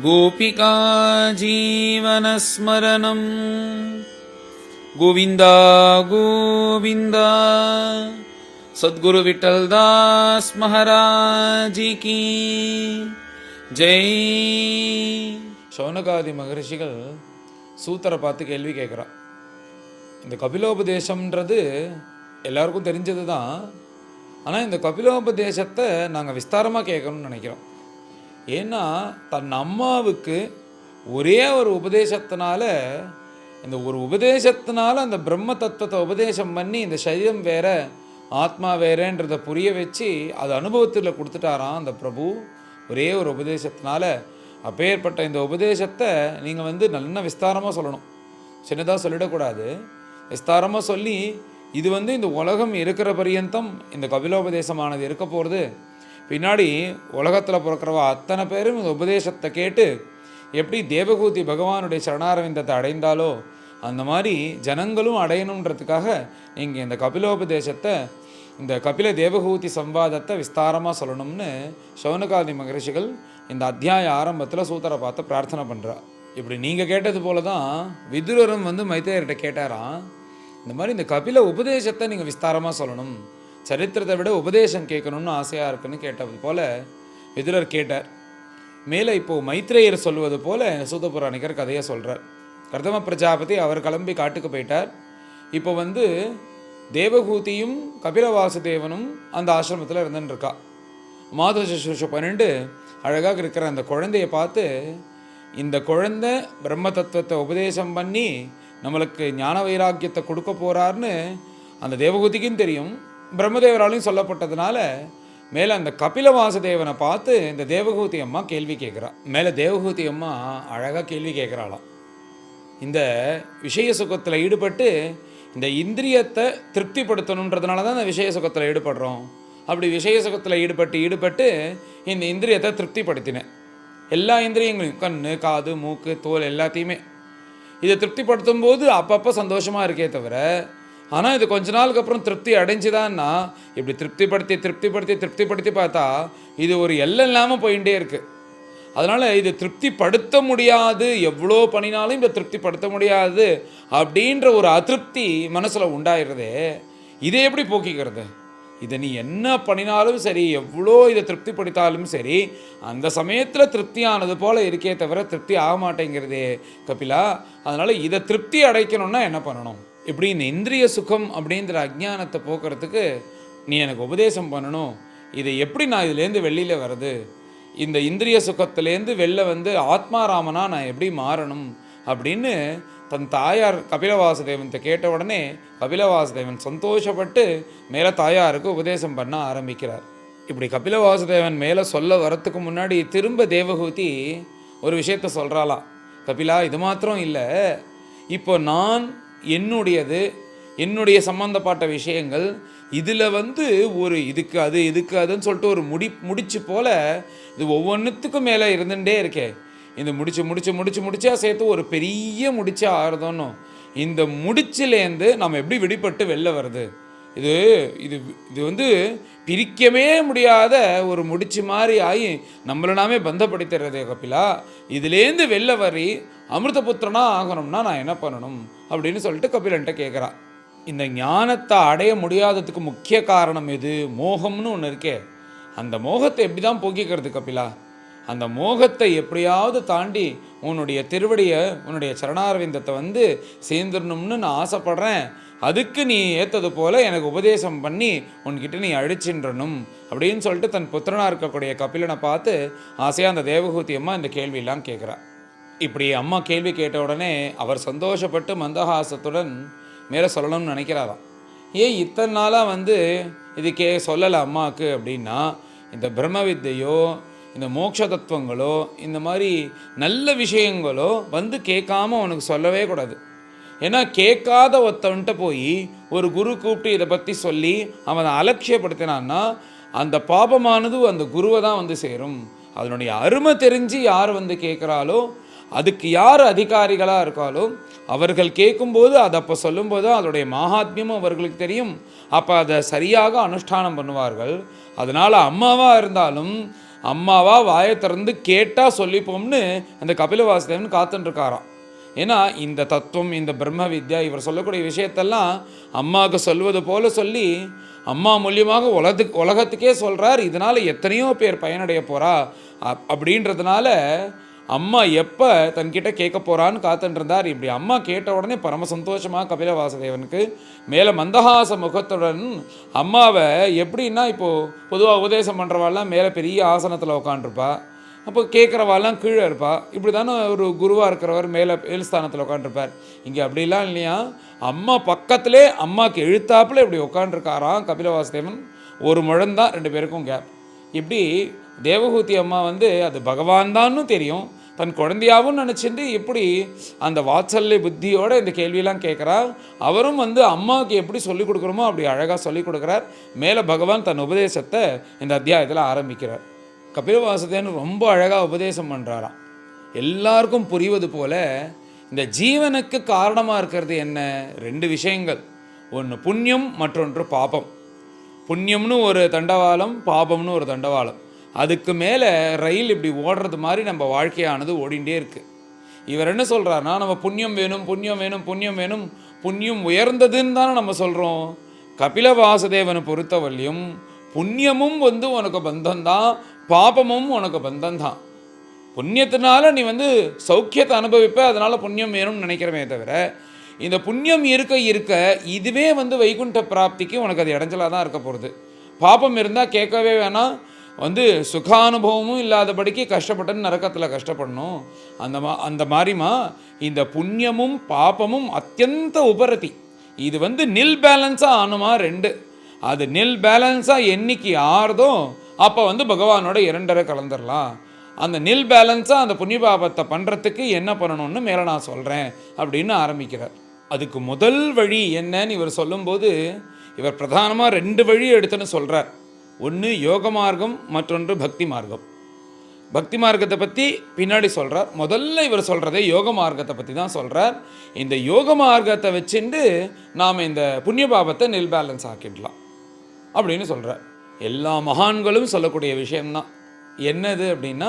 गोपिका जीवनस्मरणं गोविन्द गोविन्द सद्गुरु विठ्ठलदास महाराज की ஜெய். சௌனகாதி மகரிஷிகள் சூத்தரை பார்த்து கேள்வி கேட்குறா. இந்த கபிலோபதேசம்ன்றது எல்லாருக்கும் தெரிஞ்சது தான். ஆனால் இந்த கபிலோபதேசத்தை நாங்கள் விஸ்தாரமாக கேட்கணும்னு நினைக்கிறோம். ஏன்னா தன் அம்மாவுக்கு ஒரே ஒரு உபதேசத்தினால, இந்த ஒரு உபதேசத்தினால அந்த பிரம்ம தத்துவத்தை உபதேசம் பண்ணி இந்த சரீரம் வேற ஆத்மா வேறன்றதை புரிய வச்சு அது அனுபவத்தில் கொடுத்துட்டாராம் அந்த பிரபு. ஒரே ஒரு உபதேசத்தினால அப்பேற்பட்ட இந்த உபதேசத்தை நீங்கள் நல்ல விஸ்தாரமாக சொல்லணும். சின்னதாக சொல்லிடக்கூடாது, விஸ்தாரமாக சொல்லி இது இந்த உலகம் இருக்கிற பரியந்தம் இந்த கபிலோபதேசமானது இருக்க போகிறது. பின்னாடி உலகத்தில் பிறக்கிறவா அத்தனை பேரும் இந்த உபதேசத்தை கேட்டு எப்படி தேவகூதி பகவானுடைய சரணாரவிந்தத்தை அடைந்தாலோ அந்த மாதிரி ஜனங்களும் அடையணுன்றதுக்காக நீங்கள் இந்த கபிலோபதேசத்தை, இந்த கபில தேவகூதி சம்வாதத்தை விஸ்தாரமாக சொல்லணும்னு சௌனகாதி மகரிஷிகள் இந்த அத்தியாய ஆரம்பத்தில் சூத்தரை பார்த்து பிரார்த்தனை பண்ணுறா. இப்படி நீங்கள் கேட்டது போல தான் விதுரரும் மைத்ரேயர்கிட்ட கேட்டாராம், இந்த மாதிரி இந்த கபில உபதேசத்தை நீங்கள் விஸ்தாரமாக சொல்லணும், சரித்திரத்தை விட உபதேசம் கேட்கணும்னு ஆசையாக இருக்குன்னு கேட்டது போல் விதுரர் கேட்டார். மேலே இப்போது மைத்ரேயர் சொல்வது போல் சூத புராணிகர் கதையை சொல்கிறார். கர்தம பிரஜாபதி அவர் கிளம்பி காட்டுக்கு போயிட்டார். இப்போ தேவகூதியும் கபிலவாசுதேவனும் அந்த ஆசிரமத்தில் இருந்துருக்கா. மாதவ சுஷ்ரூஷ 12 அழகாக இருக்கிற அந்த குழந்தையை பார்த்து, இந்த குழந்தை பிரம்ம தத்துவத்தை உபதேசம் பண்ணி நம்மளுக்கு ஞான வைராக்கியத்தை கொடுக்க போகிறார்னு அந்த தேவகூதிக்கும் தெரியும், பிரம்மதேவராலையும் சொல்லப்பட்டதுனால மேலே அந்த கபிலவாசுதேவனை பார்த்து இந்த தேவகூதி அம்மா கேள்வி கேட்குறா. மேலே தேவகூதி அம்மா அழகாக கேள்வி கேட்குறாளாம். இந்த விஷய சுகத்தில் ஈடுபட்டு இந்த இந்திரியத்தை திருப்திப்படுத்தணுன்றதுனால தான் இந்த விஷய சுகத்தில் ஈடுபடுறோம். அப்படி விஷய சுகத்தில் ஈடுபட்டு இந்த இந்திரியத்தை திருப்திப்படுத்தினேன். எல்லா இந்திரியங்களையும், கண், காது, மூக்கு, தோல் எல்லாத்தையுமே இதை திருப்திப்படுத்தும் போது அப்பப்போ சந்தோஷமாக இருக்கே தவிர, ஆனால் இது கொஞ்ச நாளுக்கு அப்புறம் திருப்தி அடைஞ்சுதான்னா இப்படி திருப்திப்படுத்தி பார்த்தா இது ஒரு எல்லை இல்லாமல் போயிட்டே இருக்குது. அதனால் இது திருப்திப்படுத்த முடியாது, எவ்வளோ பண்ணினாலும் இதை திருப்திப்படுத்த முடியாது அப்படின்ற ஒரு அதிருப்தி மனசில் உண்டாயிருதே. இதை எப்படி போக்கிக்கிறது? இதை நீ என்ன பண்ணினாலும் சரி, எவ்வளோ இதை திருப்திப்படுத்தாலும் சரி, அந்த சமயத்தில் திருப்தியானது போல் இருக்கே தவிர திருப்தி ஆக மாட்டேங்கிறதே கபிலா. அதனால் இதை திருப்தி அடைக்கணும்னா என்ன பண்ணணும்? இப்படி இந்த இந்திரிய சுகம் அப்படின்ற அஜ்ஞானத்தை போக்குறதுக்கு நீ எனக்கு உபதேசம் பண்ணணும். இதை எப்படி நான் இதுலேருந்து வெளியில் வர்றது? இந்த இந்திரிய சுகத்திலேருந்து வெளில ஆத்மாராமனா நான் எப்படி மாறணும் அப்படின்னு தன் தாயார் கபிலவாசுதேவன்கிட்ட கேட்ட உடனே கபிலவாசுதேவன் சந்தோஷப்பட்டு மேலே தாயாருக்கு உபதேசம் பண்ண ஆரம்பிக்கிறார். இப்படி கபிலவாசுதேவன் மேலே சொல்ல வரத்துக்கு முன்னாடி திரும்ப தேவகூதி ஒரு விஷயத்த சொல்கிறாளாம். கபிலா, இது மாத்திரம் இல்லை, இப்போ நான் என்னுடைய சம்பந்தப்பட்ட விஷயங்கள் இதில் ஒரு இதுக்கு அதுன்னு சொல்லிட்டு ஒரு முடிச்சு போல் இது ஒவ்வொன்றுத்துக்கும் மேலே இருந்துகிட்டே இருக்கே. இந்த முடிச்சா சேர்த்து ஒரு பெரிய முடிச்சா ஆறுதோன்னு, இந்த முடிச்சிலேருந்து நம்ம எப்படி விடுபட்டு வெளில வருது? இது இது இது பிரிக்கவே முடியாத ஒரு முடிச்சு மாதிரி ஆகி நம்மளை நாமே பந்தப்படுத்துறது கபிலா. இதுலேருந்து வெளில வரி அமிர்தபுத்திரனா ஆகணும்னா நான் என்ன பண்ணணும் அப்படின்னு சொல்லிட்டு கபிலன்ட்ட கேட்குறா. இந்த ஞானத்தை அடைய முடியாததுக்கு முக்கிய காரணம் எது? மோகம்னு ஒன்று இருக்கே. அந்த மோகத்தை எப்படி தான் போக்கிக்கிறது கபிலா? அந்த மோகத்தை எப்படியாவது தாண்டி உன்னுடைய திருவடியை, உன்னுடைய சரணாரவிந்தத்தை சேர்ந்துடணும்னு நான் ஆசைப்படுறேன். அதுக்கு நீ ஏற்றது போல் எனக்கு உபதேசம் பண்ணி உன்கிட்ட நீ அழிச்சின்றணும் அப்படின்னு சொல்லிட்டு தன் புத்திரனாக இருக்கக்கூடிய கபிலனை பார்த்து ஆசையாக அந்த தேவகூதி அம்மா இந்த கேள்வியெல்லாம் கேட்குறா. இப்படி அம்மா கேள்வி கேட்ட உடனே அவர் சந்தோஷப்பட்டு மந்தஹாசத்துடன் மேலே சொல்லணும்னு நினைக்கிறாராம். ஏன் இத்தனை நாளாக இது சொல்லலை அம்மாவுக்கு அப்படின்னா, இந்த பிரம்ம வித்தையோ, இந்த மோட்ச தத்துவங்களோ, இந்த மாதிரி நல்ல விஷயங்களோ கேட்காம உனக்கு சொல்லவே கூடாது. ஏன்னா கேட்காத ஒருத்தவன்ட்ட போய் ஒரு குரு கூப்பிட்டு இதை பற்றி சொல்லி அவனை அலட்சியப்படுத்தினான்னா அந்த பாபமானது அந்த குருவை தான் சேரும். அதனுடைய அருமை தெரிஞ்சு யார் கேட்குறாலோ, அதுக்கு யார் அதிகாரிகளாக இருக்காலோ அவர்கள் கேட்கும்போது அதை அப்போ சொல்லும்போது அதோடைய மகாத்மியமும் அவர்களுக்கு தெரியும். அப்போ அதை சரியாக அனுஷ்டானம் பண்ணுவார்கள். அதனால் அம்மாவாக இருந்தாலும் அம்மாவா வாயை திறந்து கேட்டால் சொல்லிப்போம்னு அந்த கபில வாசுதேவன் காத்துட்டுருக்காராம். ஏன்னா இந்த தத்துவம், இந்த பிரம்ம வித்யா, இவர் சொல்லக்கூடிய விஷயத்தெல்லாம் அம்மாவுக்கு சொல்வது போல சொல்லி அம்மா மூலியமாக உலகத்துக்கே சொல்கிறார். இதனால் எத்தனையோ பேர் பயனடைய போகிறா அப்படின்றதுனால அம்மா எப்போ தன்கிட்ட கேட்க போகிறான்னு காத்துட்டுருந்தார். இப்படி அம்மா கேட்ட உடனே பரம சந்தோஷமாக கபில வாசுதேவனுக்கு மேலே மந்தஹாச முகத்துடன் அம்மாவை எப்படின்னா, இப்போது பொதுவாக உபதேசம் பண்ணுறவாள்லாம் மேலே பெரிய ஆசனத்தில் உட்காண்ட்ருப்பா, அப்போ கேட்குறவாள்லாம் கீழே இருப்பா. இப்படி தானே ஒரு குருவாக இருக்கிறவர் மேல் ஸ்தானத்தில் உட்காண்ட்ருப்பார். இங்கே அப்படிலாம் இல்லையா, அம்மா பக்கத்திலே அம்மாவுக்கு எழுத்தாப்பில் இப்படி உட்காண்ட்ருக்காராம் கபில வாசுதேவன். ஒரு முழந்தான் 2 பேருக்கும் கேப். இப்படி தேவகூதி அம்மா அது பகவான் தான்னு தெரியும், தன் குழந்தையாகவும் நினச்சிட்டு எப்படி அந்த வாத்சல்ய புத்தியோட இந்த கேள்வியெல்லாம் கேட்குறா. அவரும் அம்மாவுக்கு எப்படி சொல்லிக் கொடுக்குறோமோ அப்படி அழகாக சொல்லிக் கொடுக்குறார். மேலே பகவான் தன் உபதேசத்தை இந்த அத்தியாயத்தில் ஆரம்பிக்கிறார். கபில வாசுதேவன் ரொம்ப அழகாக உபதேசம் பண்ணுறாராம். எல்லாருக்கும் புரிவது போல இந்த ஜீவனுக்கு காரணமாக இருக்கிறது என்ன? 2 விஷயங்கள். ஒன்று புண்ணியம், மற்றொன்று பாபம். புண்ணியம்னு ஒரு தண்டவாளம், பாபம்னு ஒரு தண்டவாளம். அதுக்கு மேலே ரயில் இப்படி ஓடுறது மாதிரி நம்ம வாழ்க்கையானது ஓடிண்டே இருக்குது. இவர் என்ன சொல்கிறாருன்னா, நம்ம புண்ணியம் வேணும், புண்ணியம் வேணும், புண்ணியம் வேணும், புண்ணியம் உயர்ந்ததுன்னு தானே நம்ம சொல்கிறோம். கபில வாசுதேவனை பொறுத்தவரையும் புண்ணியமும் உனக்கு பந்தம்தான், பாபமும் உனக்கு பந்தம்தான். புண்ணியத்தினால நீ சௌக்கியத்தை அனுபவிப்ப, அதனால் புண்ணியம் வேணும்னு நினைக்கிறமே தவிர, இந்த புண்ணியம் இருக்க இருக்க இதுவே வைகுண்ட பிராப்திக்கு உனக்கு அது இடைஞ்சலாக தான் இருக்க போகிறது. பாபம் இருந்தால் கேட்கவே வேணாம், சுகானுபவமும் இல்லாதபடிக்கு கஷ்டப்பட்டுன்னு நரக்கத்தில் கஷ்டப்படணும். அந்த மாதிரிமா இந்த புண்ணியமும் பாபமும் அத்தியந்த உபரதி. இது நில் பேலன்ஸாக ஆனுமா 2. அது நில் பேலன்ஸாக என்னைக்கு ஆறுதோ அப்போ பகவானோட 2 கலந்துடலாம். அந்த நில் பேலன்ஸாக அந்த புண்ணிய பாபத்தை பண்ணுறதுக்கு என்ன பண்ணணும்னு மேலே நான் சொல்கிறேன் அப்படின்னு ஆரம்பிக்கிறார். அதுக்கு முதல் வழி என்னன்னு இவர் சொல்லும்போது, இவர் பிரதானமாக 2 வழி எடுத்துன்னு சொல்கிறார். ஒன்று யோக மார்க்கம், மற்றொன்று பக்தி மார்க்கம். பக்தி மார்க்கத்தை பற்றி பின்னாடி சொல்கிறார். முதல்ல இவர் சொல்கிறதே யோக மார்க்கத்தை பற்றி தான் சொல்கிறார். இந்த யோக மார்க்கத்தை வச்சுட்டு நாம் இந்த புண்ணிய பாபத்தை நில் பேலன்ஸ் ஆக்கிடலாம் அப்படின்னு சொல்கிறார். எல்லா மகான்களும் சொல்லக்கூடிய விஷயம்தான். என்னது அப்படின்னா,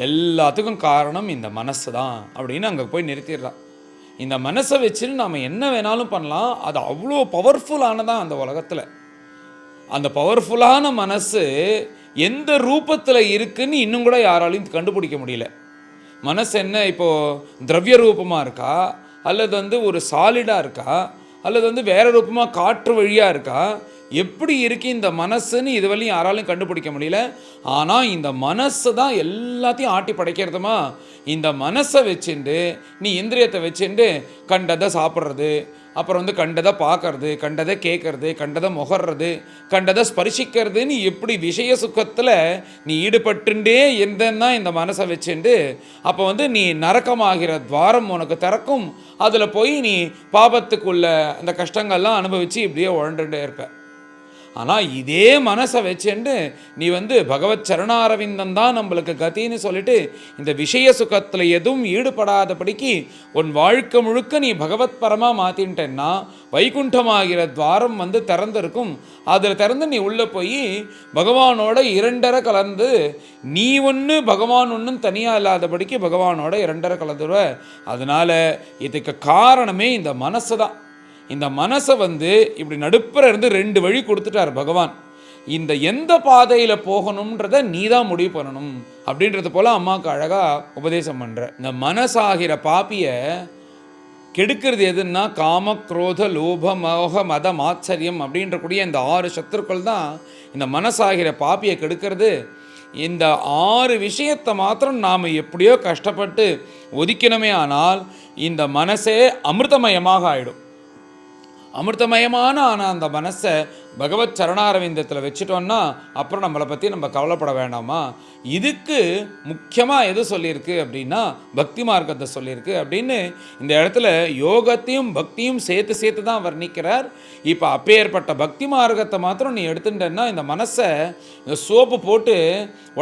எல்லாத்துக்கும் காரணம் இந்த மனசு தான் அப்படின்னு அங்கே போய் நிறுத்திடுறான். இந்த மனசை வச்சுன்னு நாம் என்ன வேணாலும் பண்ணலாம். அது அவ்வளோ பவர்ஃபுல்லானதான் அந்த உலகத்தில். அந்த பவர்ஃபுல்லான மனசு எந்த ரூபத்தில் இருக்குன்னு இன்னும் கூட யாராலையும் கண்டுபிடிக்க முடியல. மனசு என்ன இப்போது திரவிய ரூபமாக இருக்கா, அல்லது ஒரு சாலிடாக இருக்கா, அல்லது வேறு ரூபமாக காற்று வழியாக இருக்கா, எப்படி இருக்கு இந்த மனசுன்னு இதுவரையும் யாராலையும் கண்டுபிடிக்க முடியல. ஆனால் இந்த மனசு தான் எல்லாத்தையும் ஆட்டி படைக்கிறதுமா. இந்த மனசை வச்சுட்டு நீ இந்திரியத்தை வச்சுட்டு கண்டதை சாப்பிட்றது, அப்புறம் கண்டதை பார்க்கறது, கண்டதை கேட்கறது, கண்டதை முகர்றது, கண்டதை ஸ்பரிசிக்கிறதுன்னு எப்படி விஷய சுகத்தில் நீ ஈடுபட்டுண்டே இருந்தேன்னா இந்த மனசை வச்சுட்டு அப்போ நீ நரக்கமாகிற துவாரம் உனக்கு திறக்கும். அதில் போய் நீ பாபத்துக்குள்ள அந்த கஷ்டங்கள்லாம் அனுபவித்து இப்படியே உழண்டுட்டே இருப்ப. ஆனால் இதே மனசை வச்சுட்டு நீ பகவத் சரணாரவிந்தம் தான் நம்மளுக்கு கத்தின்னு சொல்லிட்டு இந்த விஷய சுகத்தில் எதுவும் ஈடுபடாதபடிக்கு உன் வாழ்க்கை முழுக்க நீ பகவத் பரமாக மாற்றின்ட்டேன்னா வைகுண்டமாகிற துவாரம் திறந்திருக்கும். அதில் திறந்து நீ உள்ளே போய் பகவானோட 2 கலந்து, நீ ஒன்று பகவான் ஒன்றும் தனியாக இல்லாதபடிக்கு பகவானோட 2 கலந்துருவ. அதனால் இதுக்கு காரணமே இந்த மனசு தான். இந்த மனசை இப்படி நடுப்புற இருந்து 2 வழி கொடுத்துட்டார் பகவான். இந்த எந்த பாதையில் போகணுன்றதை நீ தான் முடிவு பண்ணணும் அப்படின்றது போல் அம்மாவுக்கு அழகாக உபதேசம் பண்ணுற. இந்த மனசாகிற பாப்பியை கெடுக்கிறது எதுன்னா காம, குரோத, லோப, மோக, மத, மாச்சரியம் அப்படின்றக்கூடிய இந்த 6 சத்துருக்கள் தான் இந்த மனசாகிற பாப்பியை கெடுக்கிறது. இந்த 6 விஷயத்தை மாத்திரம் நாம் எப்படியோ கஷ்டப்பட்டு ஒதுக்கணுமே, ஆனால் இந்த மனசே அமிர்தமயமாக ஆகிடும். அமிர்தமயமான அந்த மனசை பகவத் சரணாரவிந்தத்தில் வச்சுட்டோன்னா அப்புறம் நம்மளை பற்றி நம்ம கவலைப்பட வேண்டாமா. இதுக்கு முக்கியமாக எது சொல்லியிருக்கு அப்படின்னா பக்தி மார்க்கத்தை சொல்லியிருக்கு அப்படின்னு இந்த இடத்துல யோகத்தையும் பக்தியும் சேர்த்து தான் வர்ணிக்கிறார். இப்போ அப்பேற்பட்ட பக்தி மார்க்கத்தை மாத்திரம் நீ எடுத்துட்டேன்னா இந்த மனசை இந்த சோப்பு போட்டு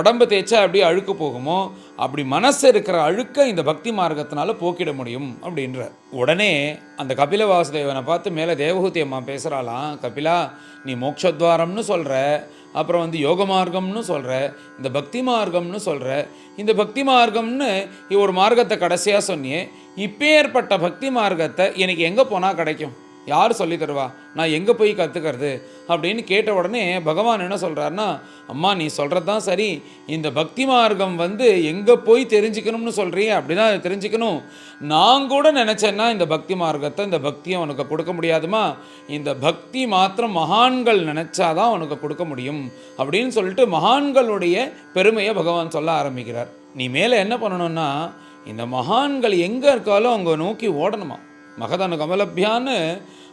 உடம்பு தேய்ச்சா அப்படியே அழுக்கு போகுமோ அப்படி மனசு இருக்கிற அழுக்க இந்த பக்தி மார்க்கத்தினால போக்கிட முடியும் அப்படின்ற. உடனே அந்த கபில வாசுதேவனை பார்த்து மேலே தேவகூதி அம்மா பேசுகிறாளாம், கபிலா நீ மோட்சத்வாரம்னு சொல்கிற, அப்புறம் வந்து யோக மார்க்கம்னு சொல்கிற, இந்த பக்தி மார்க்கம்னு சொல்கிற, இந்த பக்தி மார்க்கம்னு ஒரு மார்க்கத்தை கடைசியாக சொன்னியே, இப்பேற்பட்ட பக்தி மார்க்கத்தை எனக்கு எங்கே போனால் கிடைக்கும்? யார் சொல்லி தருவா? நான் எங்கே போய் கற்றுக்கிறது அப்படின்னு கேட்ட உடனே பகவான் என்ன சொல்கிறாருன்னா, அம்மா நீ சொல்கிறது தான் சரி, இந்த பக்தி மார்க்கம் வந்து எங்கே போய் தெரிஞ்சுக்கணும்னு சொல்கிறியே அப்படி தான் அதை தெரிஞ்சுக்கணும். நான் கூட நினச்சேன்னா இந்த பக்தி மார்க்கத்தை, இந்த பக்தியை உனக்கு கொடுக்க முடியாதுமா, இந்த பக்தி மாத்திரம் மகான்கள் நினச்சாதான் உனக்கு கொடுக்க முடியும் அப்படின்னு சொல்லிட்டு மகான்களுடைய பெருமையை பகவான் சொல்ல ஆரம்பிக்கிறார். நீ மேலே என்ன பண்ணணும்னா, இந்த மகான்கள் எங்கே இருக்காலும் அவங்க நோக்கி ஓடணுமா. மகதனு கமலபியான்னு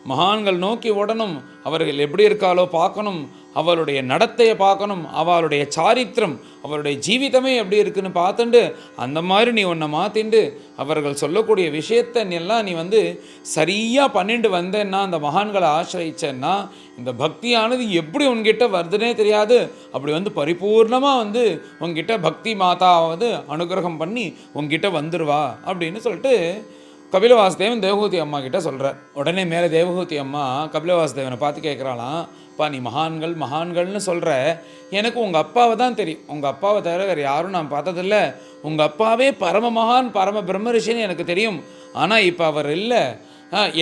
மகான்கள் நோக்கி ஓடணும், அவர்கள் எப்படி இருக்காலோ பார்க்கணும், அவருடைய நடத்தையை பார்க்கணும், அவருடைய சாரித்திரம், அவருடைய ஜீவிதமே எப்படி இருக்குன்னு பார்த்துண்டு அந்த மாதிரி நீ உன்னை மாற்றிண்டு அவர்கள் சொல்லக்கூடிய விஷயத்தை எல்லாம் நீ வந்து சரியாக பண்ணிட்டு வந்தேன்னா, அந்த மகான்களை ஆசிரியிச்சேன்னா இந்த பக்தியானது எப்படி உன்கிட்ட வருதுன்னே தெரியாது. அப்படி வந்து பரிபூர்ணமாக வந்து உங்ககிட்ட பக்தி மாதாவது அனுகிரகம் பண்ணி உங்ககிட்ட வந்துடுவா அப்படின்னு சொல்லிட்டு கபிலவாசுதேவன் தேவகூதி அம்மா கிட்ட சொல்கிறார். உடனே மேலே தேவகூதி அம்மா கபிலவாசுதேவனை பார்த்து கேட்குறாளாம், அப்பா நீ மகான்கள் மகான்கள்னு சொல்கிற, எனக்கு உங்கள் அப்பாவை தான் தெரியும், உங்கள் அப்பாவை தவிர வேறு யாரும் நான் பார்த்ததில்ல, உங்கள் அப்பாவே பரம மகான் பரம பிரம்மரிஷின்னு எனக்கு தெரியும், ஆனால் இப்போ அவர் இல்லை.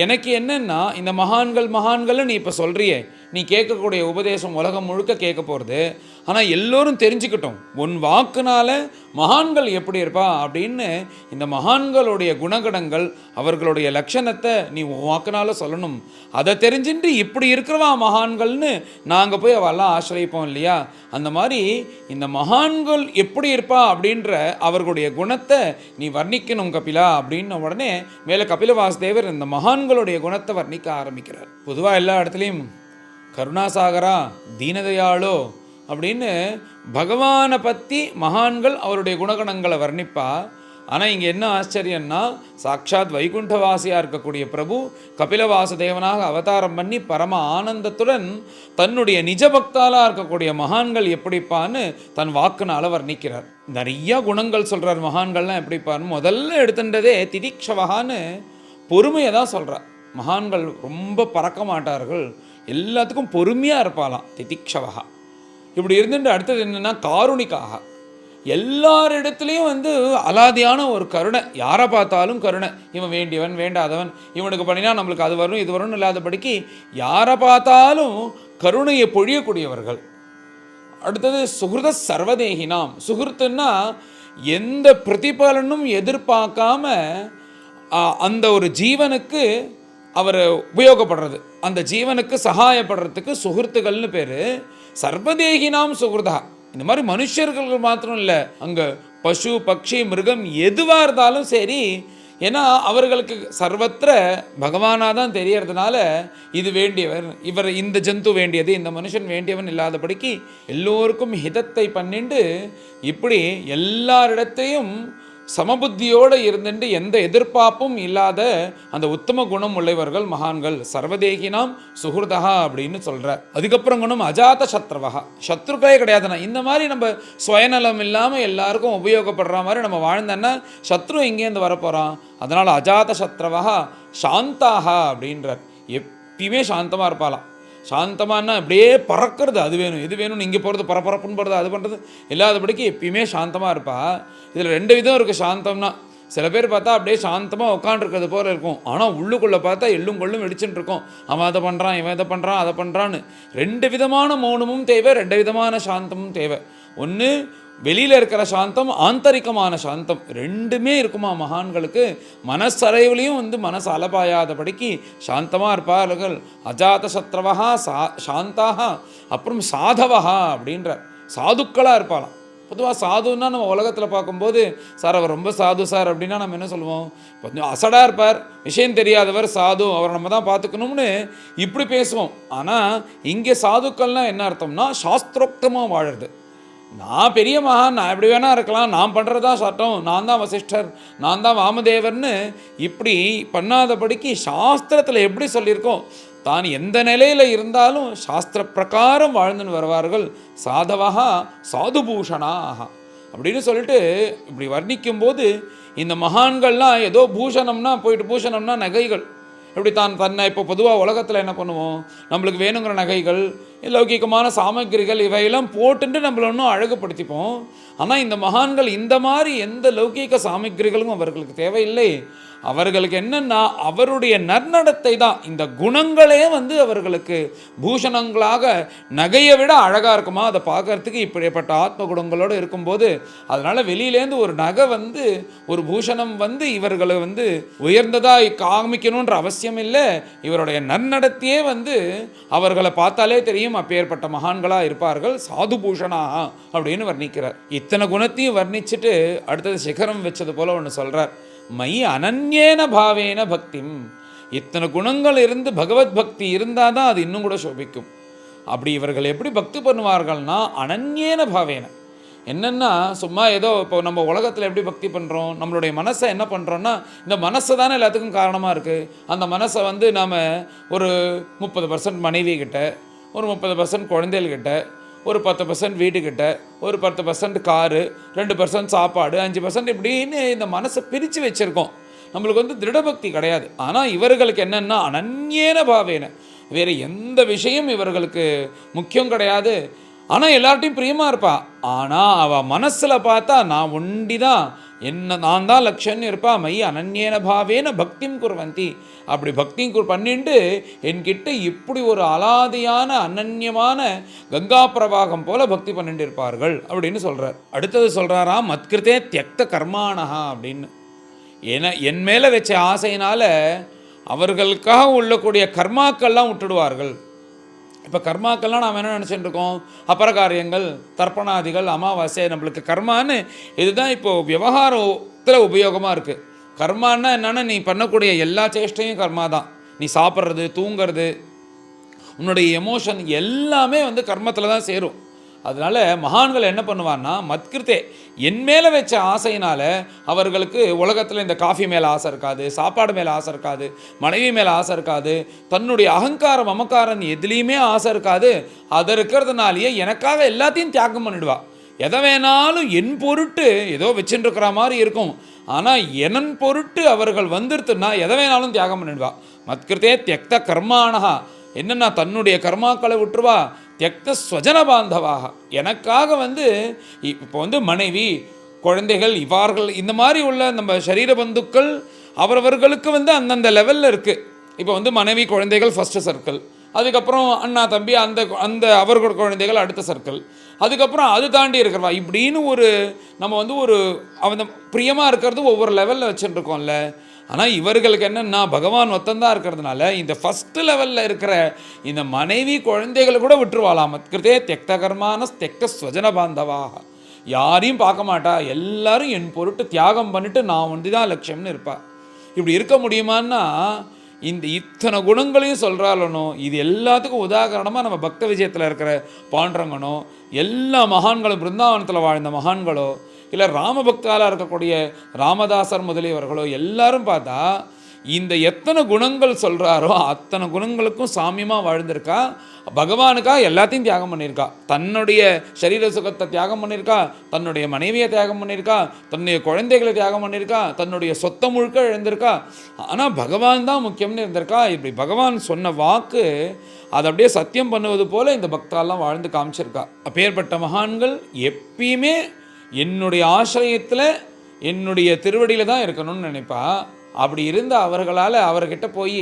எனக்கு என்னென்னா இந்த மகான்கள் மகான்கள்னு நீ இப்போ சொல்கிறியே, நீ கேட்கக்கூடிய உபதேசம் உலகம் முழுக்க கேட்க போகிறது, ஆனால் எல்லோரும் தெரிஞ்சுக்கிட்டோம் உன் வாக்குனால மகான்கள் எப்படி இருப்பா அப்படின்னு இந்த மகான்களுடைய குணகணங்கள் அவர்களுடைய லட்சணத்தை நீ வாக்குனால சொல்லணும். அதை தெரிஞ்சுட்டு இப்படி இருக்கிறவா மகான்கள்னு நாங்கள் போய் அவெல்லாம் ஆசிரியப்போம் இல்லையா, அந்த மாதிரி இந்த மகான்கள் எப்படி இருப்பா அப்படின்ற அவர்களுடைய குணத்தை நீ வர்ணிக்கணும் கபிலா அப்படின்ன உடனே மேலே கபிலவாசுதேவர் இந்த மகான்களுடைய குணத்தை வர்ணிக்க ஆரம்பிக்கிறார். பொதுவாக எல்லா இடத்துலையும் கருணாசாகரா தீனதயாளோ அப்படின்னு பகவானை பற்றி மகான்கள் அவருடைய குணகணங்களை வர்ணிப்பா. ஆனால் இங்கே என்ன ஆச்சரியன்னா, சாட்சாத் வைகுண்டவாசியாக இருக்கக்கூடிய பிரபு கபிலவாசுதேவனாக அவதாரம் பண்ணி பரம ஆனந்தத்துடன் தன்னுடைய நிஜ பக்தாலாக இருக்கக்கூடிய மகான்கள் எப்படிப்பான்னு தன் வாக்குனால வர்ணிக்கிறார். நிறைய குணங்கள் சொல்கிறார் மகான்கள்லாம் எப்படிப்பான்னு. முதல்ல எடுத்துட்டதே திதிக்ஷவகான்னு பொறுமையை தான் சொல்கிறார். மகான்கள் ரொம்ப பறக்க மாட்டார்கள், எல்லாத்துக்கும் பொறுமையாக இருப்பாளாம் திதிக்ஷவகா. இப்படி இருந்துட்டு அடுத்தது என்னென்னா காருணிக்காக, எல்லாரிடத்துலையும் வந்து அலாதியான ஒரு கருணை, யாரை பார்த்தாலும் கருணை, இவன் வேண்டியவன் வேண்டாதவன், இவனுக்கு பண்ணினா நம்மளுக்கு அது வரும் இது வரும்னு இல்லாதபடிக்கு யாரை பார்த்தாலும் கருணையை பொழியக்கூடியவர்கள். அடுத்தது சுகிருத சர்வதேகினாம், சுகிருத்துன்னா எந்த பிரதிபலனும் எதிர்பார்க்காம அந்த ஒரு ஜீவனுக்கு அவர் உபயோகப்படுறது, அந்த ஜீவனுக்கு சகாயப்படுறதுக்கு சுகிருத்துகள்னு பேர். சர்வதேகினாம் சுகிருதா, இந்த மாதிரி மனுஷர்கள் மாத்திரம் இல்லை, அங்கே பசு பக்ஷி மிருகம் எதுவாக இருந்தாலும் சரி, ஏன்னா அவர்களுக்கு சர்வத்திர பகவானாக தான் தெரியறதுனால இது வேண்டியவர், இவர் இந்த ஜந்து வேண்டியது, இந்த மனுஷன் வேண்டியவன் இல்லாதபடிக்கு எல்லோருக்கும் ஹிதத்தை பண்ணிண்டு இப்படி எல்லாரிடத்தையும் சமபுத்தியோடு இருந்துட்டு எந்த எதிர்பார்ப்பும் இல்லாத அந்த உத்தம குணம் உள்ளவர்கள் மகான்கள். சர்வதேகினாம் சுகிருதா அப்படின்னு சொல்கிறார். அதுக்கப்புறம் குணம் அஜாத சத்ருவகா, சத்ருக்களே கிடையாதுண்ணா. இந்த மாதிரி நம்ம சுயநலம் இல்லாமல் எல்லாருக்கும் உபயோகப்படுற மாதிரி நம்ம வாழ்ந்தோன்னா சத்ரு இங்கேருந்து வரப்போகிறான். அதனால் அஜாத சத்ருவகா சாந்தாக அப்படின்றார். எப்பயுமே சாந்தமாக இருப்பாளாம். சாந்தமானா அப்படியே பறக்கிறது, அது வேணும் இது வேணும்னு இங்கே போகிறது, பரபரப்புன்னு போகிறது, அது பண்ணுறது இல்லாதபடிக்கு எப்பயுமே சாந்தமாக இருப்பா. இதில் ரெண்டு விதம் இருக்குது சாந்தம்னா. சில பேர் பார்த்தா அப்படியே சாந்தமாக உட்காண்டிருக்கிறது போல இருக்கும், ஆனால் உள்ளுக்குள்ளே பார்த்தா எள்ளும் கொள்ளும் வெடிச்சுட்டு இருக்கும், அவன் அதை பண்ணுறான் இவன் இதை பண்ணுறான் அதை பண்ணுறான்னு. ரெண்டு விதமான மௌனமும் தேவை, ரெண்டு விதமான சாந்தமும் தேவை. ஒன்று வெளியில் இருக்கிற சாந்தம், ஆந்தரிகமான சாந்தம், ரெண்டுமே இருக்குமா மகான்களுக்கு. மனசறைவுலையும் வந்து மனசு அலபாயாதபடிக்கு சாந்தமாக இருப்பார்கள். அஜாத சத்ரவகா சாந்தாக. அப்புறம் சாதவகா அப்படின்ற சாதுக்களாக இருப்பாளாம். பொதுவாக சாதுன்னா நம்ம உலகத்தில் பார்க்கும்போது சார் அவர் ரொம்ப சாது சார் அப்படின்னா நம்ம என்ன சொல்லுவோம், கொஞ்சம் அசடாக இருப்பார், விஷயம் தெரியாதவர் சாது, அவரை நம்ம தான் பார்த்துக்கணும்னு இப்படி பேசுவோம். ஆனால் இங்கே சாதுக்கள்னால் என்ன அர்த்தம்னா சாஸ்திரோக்தமாக வாழறது. நான் பெரிய மகான், நான் எப்படி வேணா இருக்கலாம், நான் பண்ணுறதா சட்டம், நான் தான் வசிஷ்டர், நான் தான் வாமதேவர்னு இப்படி பண்ணாதபடிக்கு சாஸ்திரத்தில் எப்படி சொல்லியிருக்கோம், தான் எந்த நிலையில் இருந்தாலும் சாஸ்திர பிரகாரம் வாழ்ந்துன்னு வருவார்கள். சாதவகா சாதுபூஷணாக அப்படின்னு சொல்லிட்டு இப்படி வர்ணிக்கும்போது இந்த மகான்கள்லாம் ஏதோ பூஷணம்னா போயிட்டு, பூஷணம்னா நகைகள், இப்படி தன்னை இப்போ பொதுவாக உலகத்தில் என்ன பண்ணுவோம், நம்மளுக்கு வேணுங்கிற நகைகள் லௌகிகமான சாமக்கிரிகள் இவையெல்லாம் போட்டுட்டு நம்மள இன்னும் அழகுபடுத்திப்போம். ஆனால் இந்த மகான்கள் இந்த மாதிரி எந்த லௌகீக சாமக்கிரிகளும் அவர்களுக்கு தேவையில்லை. அவர்களுக்கு என்னன்னா அவருடைய நன்னடத்தை தான், இந்த குணங்களே வந்து அவர்களுக்கு பூஷணங்களாக நகையை விட அழகாக இருக்குமா அதை பார்க்கறதுக்கு. இப்படிப்பட்ட ஆத்ம குணங்களோடு இருக்கும்போது அதனால் வெளியிலேருந்து ஒரு நகை வந்து ஒரு பூஷணம் வந்து இவர்களை வந்து உயர்ந்ததாக காமிக்கணுன்ற அவசியம் இல்லை. இவருடைய நன்னடத்தையே வந்து அவர்களை பார்த்தாலே தெரியும் அப்பேற்பட்ட மகான்களாக இருப்பார்கள். சாது பூஷணா அப்படின்னு வர்ணிக்கிறார். இத்தனை குணத்தையும் வர்ணிச்சுட்டு அடுத்தது சிகரம் வச்சது போல ஒன்று சொல்கிறார். மயி அனன்யேன பாவேன பக்திம். இத்தனை குணங்கள் இருந்து பகவத் பக்தி இருந்தால் தான் அது இன்னும் கூட சோபிக்கும். அப்படி இவர்கள் எப்படி பக்தி பண்ணுவார்கள்னா அனன்யேன பாவேன. என்னென்னா சும்மா ஏதோ இப்போ நம்ம உலகத்தில் எப்படி பக்தி பண்ணுறோம், நம்மளுடைய மனசை என்ன பண்ணுறோன்னா இந்த மனசு தானே எல்லாத்துக்கும் காரணமாக இருக்குது. அந்த மனசை வந்து நாம் ஒரு 30% மனைவி கிட்ட, ஒரு 30% குழந்தைகள்கிட்ட, ஒரு 10% வீட்டுக்கிட்ட, ஒரு 10% காரு, 2% சாப்பாடு, 5% இப்படின்னு இந்த மனசை பிரித்து வச்சுருக்கோம். நம்மளுக்கு வந்து திருடபக்தி கிடையாது. ஆனால் இவர்களுக்கு என்னென்னா அனன்யேன பாவேன, வேறு எந்த விஷயம் இவர்களுக்கு முக்கியம் கிடையாது. ஆனால் எல்லார்ட்டையும் பிரியமாக இருப்பா. ஆனால் அவள் மனசில் பார்த்தா நான் ஒண்டி தான், என்ன நான் தான் லட்சம்னு இருப்பா. மயி அனன்யேன பாவேன பக்திம் குர்வந்தி. அப்படி பக்தியும் பண்ணிட்டு என்கிட்ட இப்படி ஒரு அலாதியான அனன்யமான கங்கா பிரவாகம் போல பக்தி பண்ணிட்டு இருப்பார்கள் அப்படின்னு சொல்கிறார். அடுத்தது சொல்கிறாராம் மத்கிருத்தே தியக்த கர்மானஹா அப்படின்னு. ஏன்னா என் மேலே வச்ச ஆசையினால் அவர்களுக்காக உள்ளக்கூடிய கர்மாக்கள்லாம் விட்டுடுவார்கள். இப்போ கர்மாக்கள்லாம் நாம் என்ன நினச்சிட்டு இருக்கோம், அபரகாரியங்கள், தர்ப்பணாதிகள், அமாவாசை, நம்மளுக்கு கர்மான்னு இதுதான் இப்போது விவகாரத்தில் உபயோகமாக இருக்குது. கர்மான்னா என்னென்னா நீ பண்ணக்கூடிய எல்லா சேஷ்டையும் கர்மா தான். நீ சாப்பிட்றது, தூங்கிறது, உன்னுடைய எமோஷன் எல்லாமே வந்து கர்மத்தில் தான் சேரும். அதனால் மகான்கள் என்ன பண்ணுவான்னா மத்கிருத்தே என் மேலே வச்ச ஆசையினால் அவர்களுக்கு உலகத்தில் இந்த காஃபி மேலே ஆசை இருக்காது, சாப்பாடு மேலே ஆசை இருக்காது, மனைவி மேலே ஆசை இருக்காது, தன்னுடைய அகங்காரம் மமக்காரம் எதுலேயுமே ஆசை இருக்காது. அது இருக்கிறதுனாலேயே எனக்காக எல்லாத்தையும் தியாகம் பண்ணிடுவா. எதை வேணாலும் என் பொருட்டு ஏதோ வச்சுட்டு இருக்கிற மாதிரி இருக்கும். ஆனால் என் பொருட்டு அவர்கள் வந்துருத்துன்னா எதை வேணாலும் தியாகம் பண்ணிடுவா. மத்கிருத்தே தியக்த கர்மானஹா. என்னென்னா தன்னுடைய கர்மாக்களை விட்டுருவா. தியக்த ஸ்வஜன பாந்தவாக. எனக்காக வந்து இப்போ வந்து மனைவி, குழந்தைகள், இவர்கள் இந்த மாதிரி உள்ள நம்ம சரீர பந்துக்கள் அவரவர்களுக்கு வந்து அந்தந்த லெவலில் இருக்குது. இப்போ வந்து மனைவி குழந்தைகள் ஃபஸ்ட்டு சர்க்கிள், அதுக்கப்புறம் அண்ணா தம்பி அந்த அந்த அவர்கள் குழந்தைகள் அடுத்த சர்க்கிள், அதுக்கப்புறம் அது தாண்டி இருக்கிறவா, இப்படின்னு ஒரு நம்ம வந்து ஒரு அவன் பிரியமாக இருக்கிறது ஒவ்வொரு லெவலில் வச்சுட்டு இருக்கோம்ல. ஆனால் இவர்களுக்கு என்னென்னா பகவான் ஒத்தந்தான் இருக்கிறதுனால இந்த ஃபஸ்ட்டு லெவலில் இருக்கிற இந்த மனைவி குழந்தைகளை கூட விட்டுருவாளாம். மத்கிருத்தே தியக்த கர்மான தியக்த ஸ்வஜன பாந்தவாக. யாரையும் பார்க்க மாட்டா, எல்லாரும் என் பொருட்டு தியாகம் பண்ணிட்டு நான் ஒண்டி தான் லட்சியம்னு இருப்பா. இப்படி இருக்க முடியுமான்னா இந்த இத்தனை குணங்களையும் சொல்கிறாளனோ இது எல்லாத்துக்கும் உதாரணமாக நம்ம பக்த விஜயத்தில் இருக்கிற பாண்டரங்கனோ, எல்லா மகான்களும் பிருந்தாவனத்தில் வாழ்ந்த மகான்களோ, இல்லை ராமபக்தாலாக இருக்கக்கூடிய ராமதாசர் முதலியவர்களோ எல்லாரும் பார்த்தா இந்த எத்தனை குணங்கள் சொல்கிறாரோ அத்தனை குணங்களுக்கும் சாமியமாக வாழ்ந்திருக்கா. பகவானுக்காக எல்லாத்தையும் தியாகம் பண்ணியிருக்கா. தன்னுடைய சரீர சுகத்தை தியாகம் பண்ணியிருக்கா, தன்னுடைய மனைவியை தியாகம் பண்ணியிருக்கா, தன்னுடைய குழந்தைகளை தியாகம் பண்ணியிருக்கா, தன்னுடைய சொத்தை முழுக்க இழந்திருக்கா. ஆனால் பகவான் தான் முக்கியம்னு இருந்திருக்கா. இப்படி பகவான் சொன்ன வாக்கு அதை அப்படியே சத்தியம் பண்ணுவது போல் இந்த பக்தாலாம் வாழ்ந்து காமிச்சிருக்கா. அப்பேற்பட்ட மகான்கள் எப்பயுமே என்னுடைய ஆசிரியத்தில் என்னுடைய திருவடியில் தான் இருக்கணும்னு நினைப்பா. அப்படி இருந்த அவர்களால் அவர்கிட்ட போய்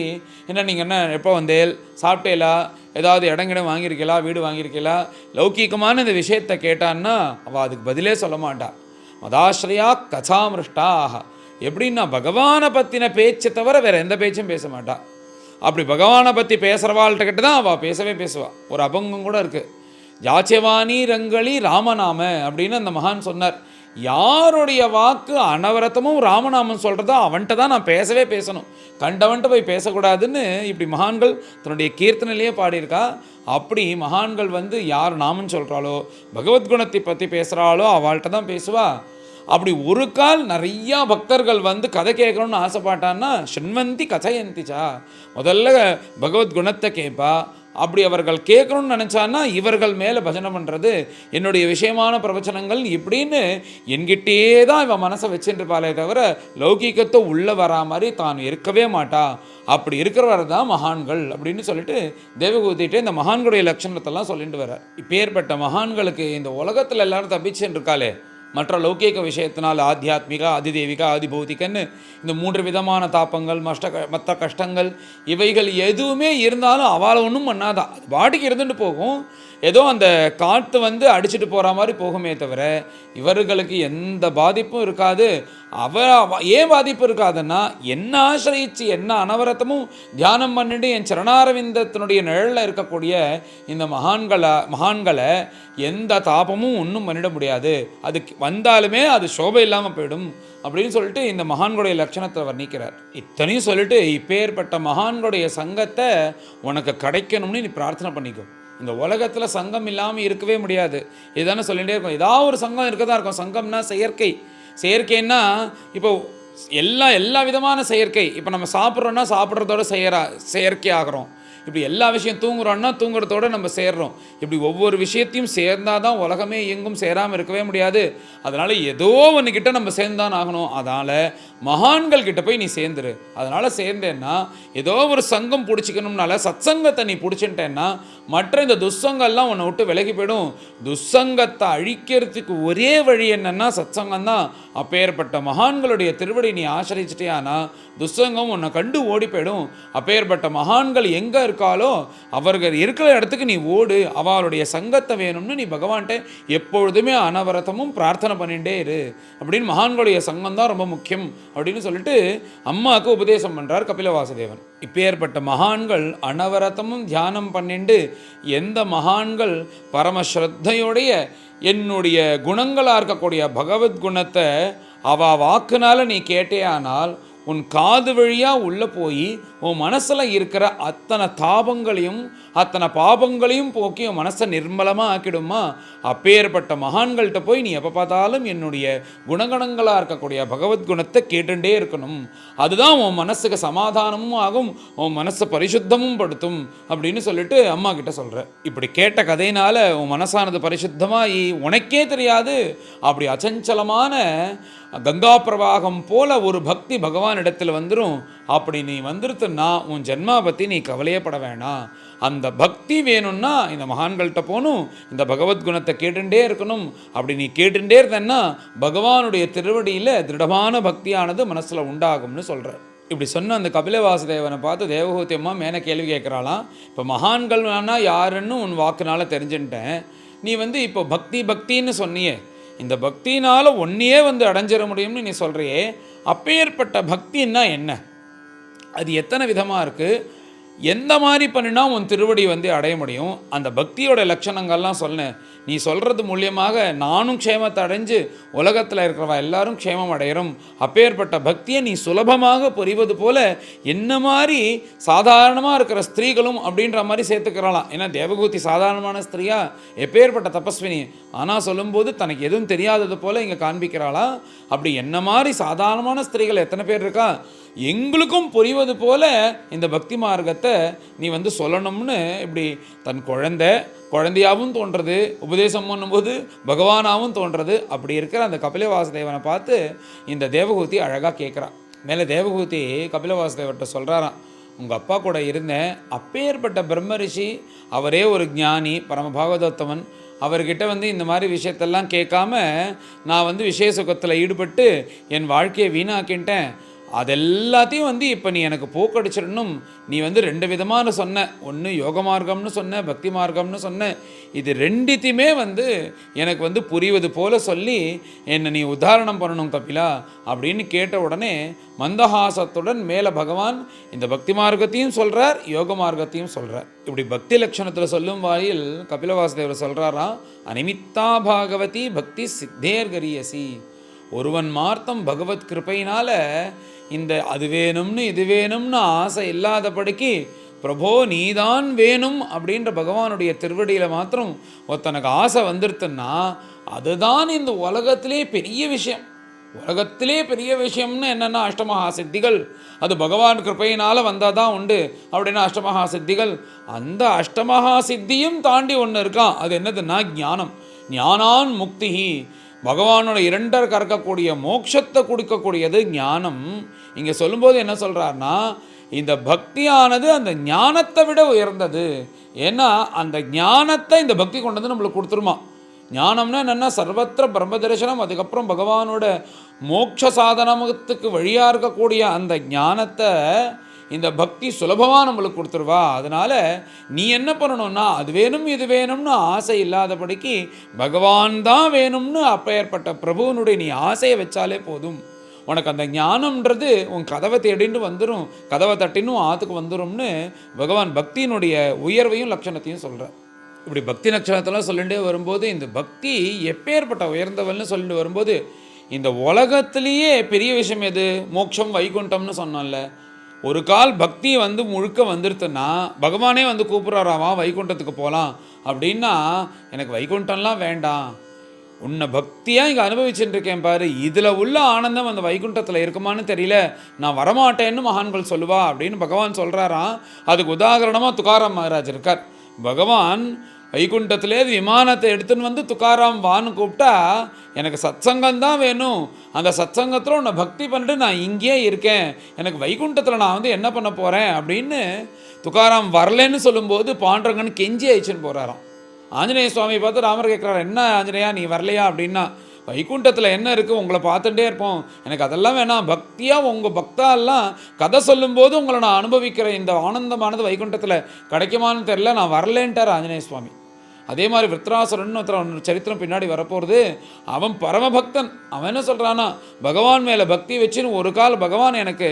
என்ன நீங்கள் என்ன எப்போ வந்தேல், சாப்பிட்டேலா, ஏதாவது இடங்கிடம் வாங்கியிருக்கலா, வீடு வாங்கியிருக்கலா, லௌகீகமான இந்த விஷயத்தை கேட்டான்னா அவள் அதுக்கு பதிலே சொல்ல மாட்டாள். மதாஸ்ரயா கசாமிருஷ்டாக. எப்படின்னா பகவானை பற்றின பேச்சை தவிர வேறு எந்த பேச்சும் பேச மாட்டாள். அப்படி பகவானை பற்றி பேசுகிறவாள்கிட்ட கிட்ட தான் அவள் பேசவே பேசுவாள். ஒரு அபங்கம் கூட இருக்குது. யாச்சவாணி ரங்களி ராமநாம அப்படின்னு அந்த மகான் சொன்னார். யாருடைய வாக்கு அனவரத்தமும் ராமநாமம் சொல்கிறதோ அவன்கிட்ட தான் நான் பேசவே பேசணும், கண்டவன்ட்டு போய் பேசக்கூடாதுன்னு இப்படி மகான்கள் தன்னுடைய கீர்த்தனையிலேயே பாடியிருக்கா. அப்படி மகான்கள் வந்து யார் நாமம் சொல்கிறாளோ, பகவத்குணத்தை பற்றி பேசுகிறாளோ அவள்கிட்ட தான் பேசுவா. அப்படி ஒரு கால் நிறையா பக்தர்கள் வந்து கதை கேட்கணும்னு ஆசைப்பட்டான்னா ஷண்வந்தி கதையந்திச்சா. முதல்ல பகவத்குணத்தை கேட்பா, அப்படி அவர்கள் கேட்கணும்னு நினச்சான்னா இவர்கள் மேலே பஜனை பண்ணுறது, என்னுடைய விஷயமான பிரவச்சனங்கள் இப்படின்னு என்கிட்டே தான் இவன் மனசை வச்சுருப்பாளே தவிர லௌகீகத்தை உள்ளே வரா மாதிரி தான் இருக்கவே மாட்டா. அப்படி இருக்கிறவர் தான் மகான்கள் அப்படின்னு சொல்லிட்டு தேவகூதிட்டு இந்த மகான்களுடைய லட்சணத்தெல்லாம் சொல்லிட்டு வர. இப்பேற்பட்ட மகான்களுக்கு இந்த உலகத்தில் எல்லாரும் தப்பிச்சுன்னு இருக்காளே மற்ற லௌகீக விஷயத்தினால் ஆத்தியாத்மிகா, அதிதேவிகா, ஆதிபௌதிகன்னு இந்த 3 விதமான தாப்பங்கள், மற்ற கஷ்டங்கள் இவைகள் எதுவுமே இருந்தாலும் அவளை ஒன்றும் பண்ணாதான், அது பாட்டுக்கு இருந்துட்டு போகும். ஏதோ அந்த காற்று வந்து அடிச்சுட்டு போகிற மாதிரி போகுமே தவிர இவர்களுக்கு எந்த பாதிப்பும் இருக்காது. ஏன் பாதிப்பு இருக்காதுன்னா, என்ன ஆசிரியிச்சு என்ன அனவரத்தமும் தியானம் பண்ணிட்டு என் சரணாரவிந்தத்தினுடைய நிழலில் இருக்கக்கூடிய இந்த மகான்களை எந்த தாபமும் ஒன்றும் பண்ணிட முடியாது. அதுக்கு வந்தாலுமே அது சோபை இல்லாமல் போயிடும் அப்படின்னு சொல்லிட்டு இந்த மகான்களுடைய லட்சணத்தை வர்ணிக்கிறார். இத்தனையும் சொல்லிட்டு இப்பேற்பட்ட மகான்களுடைய சங்கத்தை உனக்கு கிடைக்கணும்னு நீ பிரார்த்தனை பண்ணிக்கோ. இந்த உலகத்தில் சங்கம் இல்லாமல் இருக்கவே முடியாது. இதுதானே சொல்லிகிட்டே இருக்கும், ஏதாவது ஒரு சங்கம் இருக்க தான் இருக்கும். சங்கம்னா செயற்கைன்னா இப்போ எல்லா விதமான செயற்கை. இப்போ நம்ம சாப்பிட்றோன்னா சாப்பிட்றதோட செயற்கை ஆகிறோம். இப்படி எல்லா விஷயம் தூங்குறோன்னா தூங்குறதோடு நம்ம சேர்றோம். இப்படி ஒவ்வொரு விஷயத்தையும் சேர்ந்தால் தான் உலகமே எங்கும் சேராமல் இருக்கவே முடியாது. அதனால் ஏதோ ஒன்றுக்கிட்ட நம்ம சேர்ந்தான் ஆகணும். அதனால் மகான்கள் கிட்ட போய் நீ சேர்ந்துரு. அதனால் சேர்ந்தேன்னா ஏதோ ஒரு சங்கம் பிடிச்சிக்கணும்னால சத்சங்கத்தை நீ பிடிச்சிட்டேன்னா மற்ற இந்த துஸ்சங்கம்லாம் உன்னை விட்டு விலகி போயிடும். துஸ்சங்கத்தை அழிக்கிறதுக்கு ஒரே வழி என்னன்னா சத்சங்கம் தான். அப்பேற்பட்ட மகான்களுடைய திருவடி நீ ஆசிரிச்சிட்டியானா துஸ்சங்கம் உன்னை கண்டு ஓடி போயிடும். அப்பேற்பட்ட மகான்கள் எங்கே இருக்காலோ அவர்கள் இருக்கிற இடத்துக்கு நீ ஓடு. அவளுடைய சங்கத்தை வேணும்னு நீ பகவான்கிட்ட எப்பொழுதுமே அனவரதமும் பிரார்த்தனை பண்ணிகிட்டே இரு அப்படின்னு. மகான்களுடைய சங்கம் தான் ரொம்ப முக்கியம் அப்படின்னு சொல்லிட்டு அம்மாவுக்கு உபதேசம் பண்ணுறார் கபிலவாசுதேவன். இப்பேற்பட்ட மகான்கள் அனவரதமும் தியானம் பண்ணிண்டு எந்த மகான்கள் பரமஸ்ரத்தையோடைய என்னுடைய குணங்களாக இருக்கக்கூடிய பகவத்குணத்தை வாக்குனால நீ கேட்டேயானால் உன் காது வழியாக உள்ளே போய் உன் மனசில் இருக்கிற அத்தனை தாபங்களையும் அத்தனை பாபங்களையும் போக்கி உன் மனசை நிர்மலமாக ஆக்கிடுமா. அப்பேற்பட்ட மகான்கள்கிட்ட போய் நீ எப்போ பார்த்தாலும் என்னுடைய குணகணங்களாக இருக்கக்கூடிய பகவத்குணத்தை கேட்டுட்டே இருக்கணும். அதுதான் உன் மனசுக்கு சமாதானமும் ஆகும், உன் மனசை பரிசுத்தமும் படுத்தும் அப்படின்னு சொல்லிட்டு அம்மா கிட்ட சொல்கிற. இப்படி கேட்ட கதையினால் உன் மனசானது பரிசுத்தமாகி உனக்கே தெரியாது அப்படி அச்சஞ்சலமான கங்கா பிரவாகம் போல ஒரு பக்தி பகவான் இடத்துல வந்துடும். அப்படி நீ வந்துருத்துன்னா உன் ஜென்மா பற்றி நீ கவலையப்பட வேணாம். அந்த பக்தி வேணும்னா இந்த மகான்கள்கிட்ட போகணும், இந்த பகவத்குணத்தை கேட்டுட்டே இருக்கணும். அப்படி நீ கேட்டுட்டே இருந்தேன்னா பகவானுடைய திருவடியில் திருடமான பக்தியானது மனசில் உண்டாகும்னு சொல்கிற. இப்படி சொன்ன அந்த கபிலவாசுதேவனை பார்த்து தேவகூதி அம்மா மேலே கேள்வி கேட்குறாளாம். இப்போ மகான்கள் வேணா யாருன்னு உன் வாக்குனால தெரிஞ்சுட்டேன். நீ இப்போ பக்தின்னு சொன்னியே, இந்த பக்தினால் ஒன்றையே அடைஞ்சிட முடியும்னு நீ சொல்கிறியே, அப்பேற்பட்ட பக்தின்னா என்ன, அது எத்தனை விதமாக இருக்குது, எந்த மாதிரி பண்ணினா உன் திருவடி அடைய முடியும், அந்த பக்தியோட லட்சணங்கள்லாம் சொன்னேன். நீ சொல்கிறது மூலியமாக நானும் க்ஷேமத்தை அடைஞ்சு உலகத்தில் இருக்கிறவா எல்லாரும் க்ஷேமம் அடையிறோம். அப்பேற்பட்ட பக்தியை நீ சுலபமாக புரிவது போல என்ன மாதிரி சாதாரணமாக இருக்கிற ஸ்திரீகளும் அப்படின்ற மாதிரி சேர்த்துக்கிறாளாம். ஏன்னா தேவகூதி சாதாரணமான ஸ்திரீயா, எப்பேற்பட்ட தபஸ்வினி, ஆனால் சொல்லும்போது தனக்கு எதுவும் தெரியாதது போல் இங்கே காண்பிக்கிறாளா. அப்படி என்ன மாதிரி சாதாரணமான ஸ்திரீகள் எத்தனை பேர் இருக்கா, எங்களுக்கும் புரிவது போல இந்த பக்தி மார்க்கத்தை நீ சொல்லணும்னு இப்படி தன் குழந்தையாகவும் தோன்றது, உபதேசம் பண்ணும்போது பகவானாகவும் தோன்றது. அப்படி இருக்கிற அந்த கபிலவாசுதேவனை பார்த்து இந்த தேவகூதி அழகாக கேட்குறான். மேலே தேவகூதி கபிலவாசுதேவர்கிட்ட சொல்கிறாராம், உங்கள் அப்பா கூட இருந்தேன், அப்பேற்பட்ட பிரம்ம ரிஷி, அவரே ஒரு ஞானி பரமபாகவதோத்தமன், அவர்கிட்ட இந்த மாதிரி விஷயத்தெல்லாம் கேட்காம நான் விஷய சுகத்தில் ஈடுபட்டு என் வாழ்க்கையை வீணாக்கின்ட்டேன். அதெல்லாத்தையும் இப்போ நீ எனக்கு போக்கடிச்சிடணும். நீ 2 விதமான சொன்ன, ஒன்று யோக மார்க்கம்னு சொன்ன, பக்தி மார்க்கம்னு சொன்ன. இது ரெண்டுத்தையுமே எனக்கு புரிவது போல சொல்லி என்னை நீ உதாரணம் பண்ணணும் கபிலா அப்படின்னு கேட்ட உடனே மந்தஹாசத்துடன் மேலே பகவான் இந்த பக்தி மார்க்கத்தையும் சொல்கிறார், யோக மார்க்கத்தையும் சொல்கிறார். இப்படி பக்தி லட்சணத்தில் சொல்லும் வாயில் கபிலவாசுதேவர் சொல்கிறாராம், அனிமித்தா பாகவதி பக்தி சித்தேர்கரியசி. ஒருவன் மார்த்தம் பகவத் கிருப்பையினால அது வேணும்னு இது வேணும்னு ஆசை இல்லாதபடிக்கு பிரபோ நீதான் வேணும் அப்படின்ற பகவானுடைய திருவடியில் மாத்திரம் ஒருத்தனுக்கு ஆசை வந்துருத்துன்னா அதுதான் இந்த உலகத்திலே பெரிய விஷயம். உலகத்திலே பெரிய விஷயம்னு என்னென்னா அஷ்டமகா சித்திகள், அது பகவான் கிருப்பையினால் வந்தால் தான் உண்டு அப்படின்னா அஷ்டமகா சித்திகள். அந்த அஷ்டமகா சித்தியும் தாண்டி ஒன்று இருக்கான். அது என்னதுன்னா ஞானம். ஞானான் முக்தி, பகவானோட இரண்டர் கறக்கக்கூடிய மோட்சத்தை கொடுக்கக்கூடியது ஞானம். இங்கே சொல்லும்போது என்ன சொல்கிறாருன்னா, இந்த பக்தியானது அந்த ஞானத்தை விட உயர்ந்தது. ஏன்னா அந்த ஞானத்தை இந்த பக்தி கொண்டு வந்து நம்மளுக்கு கொடுத்துருமா. ஞானம்னா என்னென்னா சர்வத்திர பிரம்ம தரிசனம், அதுக்கப்புறம் பகவானோட மோட்ச சாதனத்துக்கு வழியாக இருக்கக்கூடிய அந்த ஞானத்தை இந்த பக்தி சுலபமாக நம்மளுக்கு கொடுத்துருவா. அதனால் நீ என்ன பண்ணணும்னா அது வேணும் இது வேணும்னு ஆசை இல்லாதபடிக்கு பகவான் தான் வேணும்னு அப்பேற்பட்ட பிரபுவனுடைய நீ ஆசையை வச்சாலே போதும். உனக்கு அந்த ஞானம்ன்றது உன் கதவை தேடின்னு வந்துடும், கதவை தட்டினும் ஆற்றுக்கு வந்துடும்னு பகவான் பக்தியினுடைய உயர்வையும் லட்சணத்தையும் சொல்கிறார். இப்படி பக்தி லட்சணத்தெல்லாம் சொல்லிகிட்டே வரும்போது இந்த பக்தி எப்பேற்பட்ட உயர்ந்தவள்னு சொல்லிட்டு வரும்போது இந்த உலகத்திலேயே பெரிய விஷயம் எது? மோட்சம் வைகுண்டம்னு சொன்னோம்ல. ஒரு கால் பக்தி வந்து முழுக்க வந்துருத்துன்னா பகவானே வந்து கூப்பிட்றாராவா வைகுண்டத்துக்கு போகலாம் அப்படின்னா, எனக்கு வைகுண்டம்லாம் வேண்டாம், உன்னை பக்தியாக இங்கே அனுபவிச்சுட்டு இருக்கேன் பாரு, இதில் உள்ள ஆனந்தம் அந்த வைகுண்டத்தில் இருக்குமான்னு தெரியல, நான் வரமாட்டேன்னு மகான்கள் சொல்லுவா அப்படின்னு பகவான் சொல்கிறாராம். அதுக்கு உதாரணமாக துக்காராம் மகாராஜ் இருக்கார். பகவான் வைகுண்டத்திலே விமானத்தை எடுத்துன்னு வந்து துக்காராம் வான்னு கூப்பிட்டா, எனக்கு சத்சங்கம் தான் வேணும், அந்த சத்சங்கத்தில் உன்னை பக்தி பண்ணிட்டு நான் இங்கேயே இருக்கேன், எனக்கு வைகுண்டத்தில் நான் வந்து என்ன பண்ண போகிறேன் அப்படின்னு துக்காராம் வரலன்னு சொல்லும்போது பாண்டரங்கன்னு கெஞ்சி ஆயிடுச்சுன்னு போகிறாராம். ஆஞ்சநேய சுவாமி பார்த்து ராமர் கேட்குறாரு, என்ன ஆஞ்சநேயா நீ வரலையா அப்படின்னா, வைகுண்டத்தில் என்ன இருக்குது, உங்களை பார்த்துட்டே இருப்போம், எனக்கு அதெல்லாம் வேணாம், பக்தியாக உங்கள் பக்தாலாம் கதை சொல்லும்போது உங்களை நான் அனுபவிக்கிற இந்த ஆனந்தமானது வைகுண்டத்தில் கிடைக்குமான்னு தெரில, நான் வரலேன்ட்டார் ஆஞ்சநேய சுவாமி. அதே மாதிரி விருத்ராசுரன் ஒருத்தர் சரித்திரம் பின்னாடி வரப்போகிறது. அவன் பரமபக்தன். அவன் என்ன சொல்கிறான்னா, பகவான் மேலே பக்தி வச்சுன்னு ஒரு கால் பகவான் எனக்கு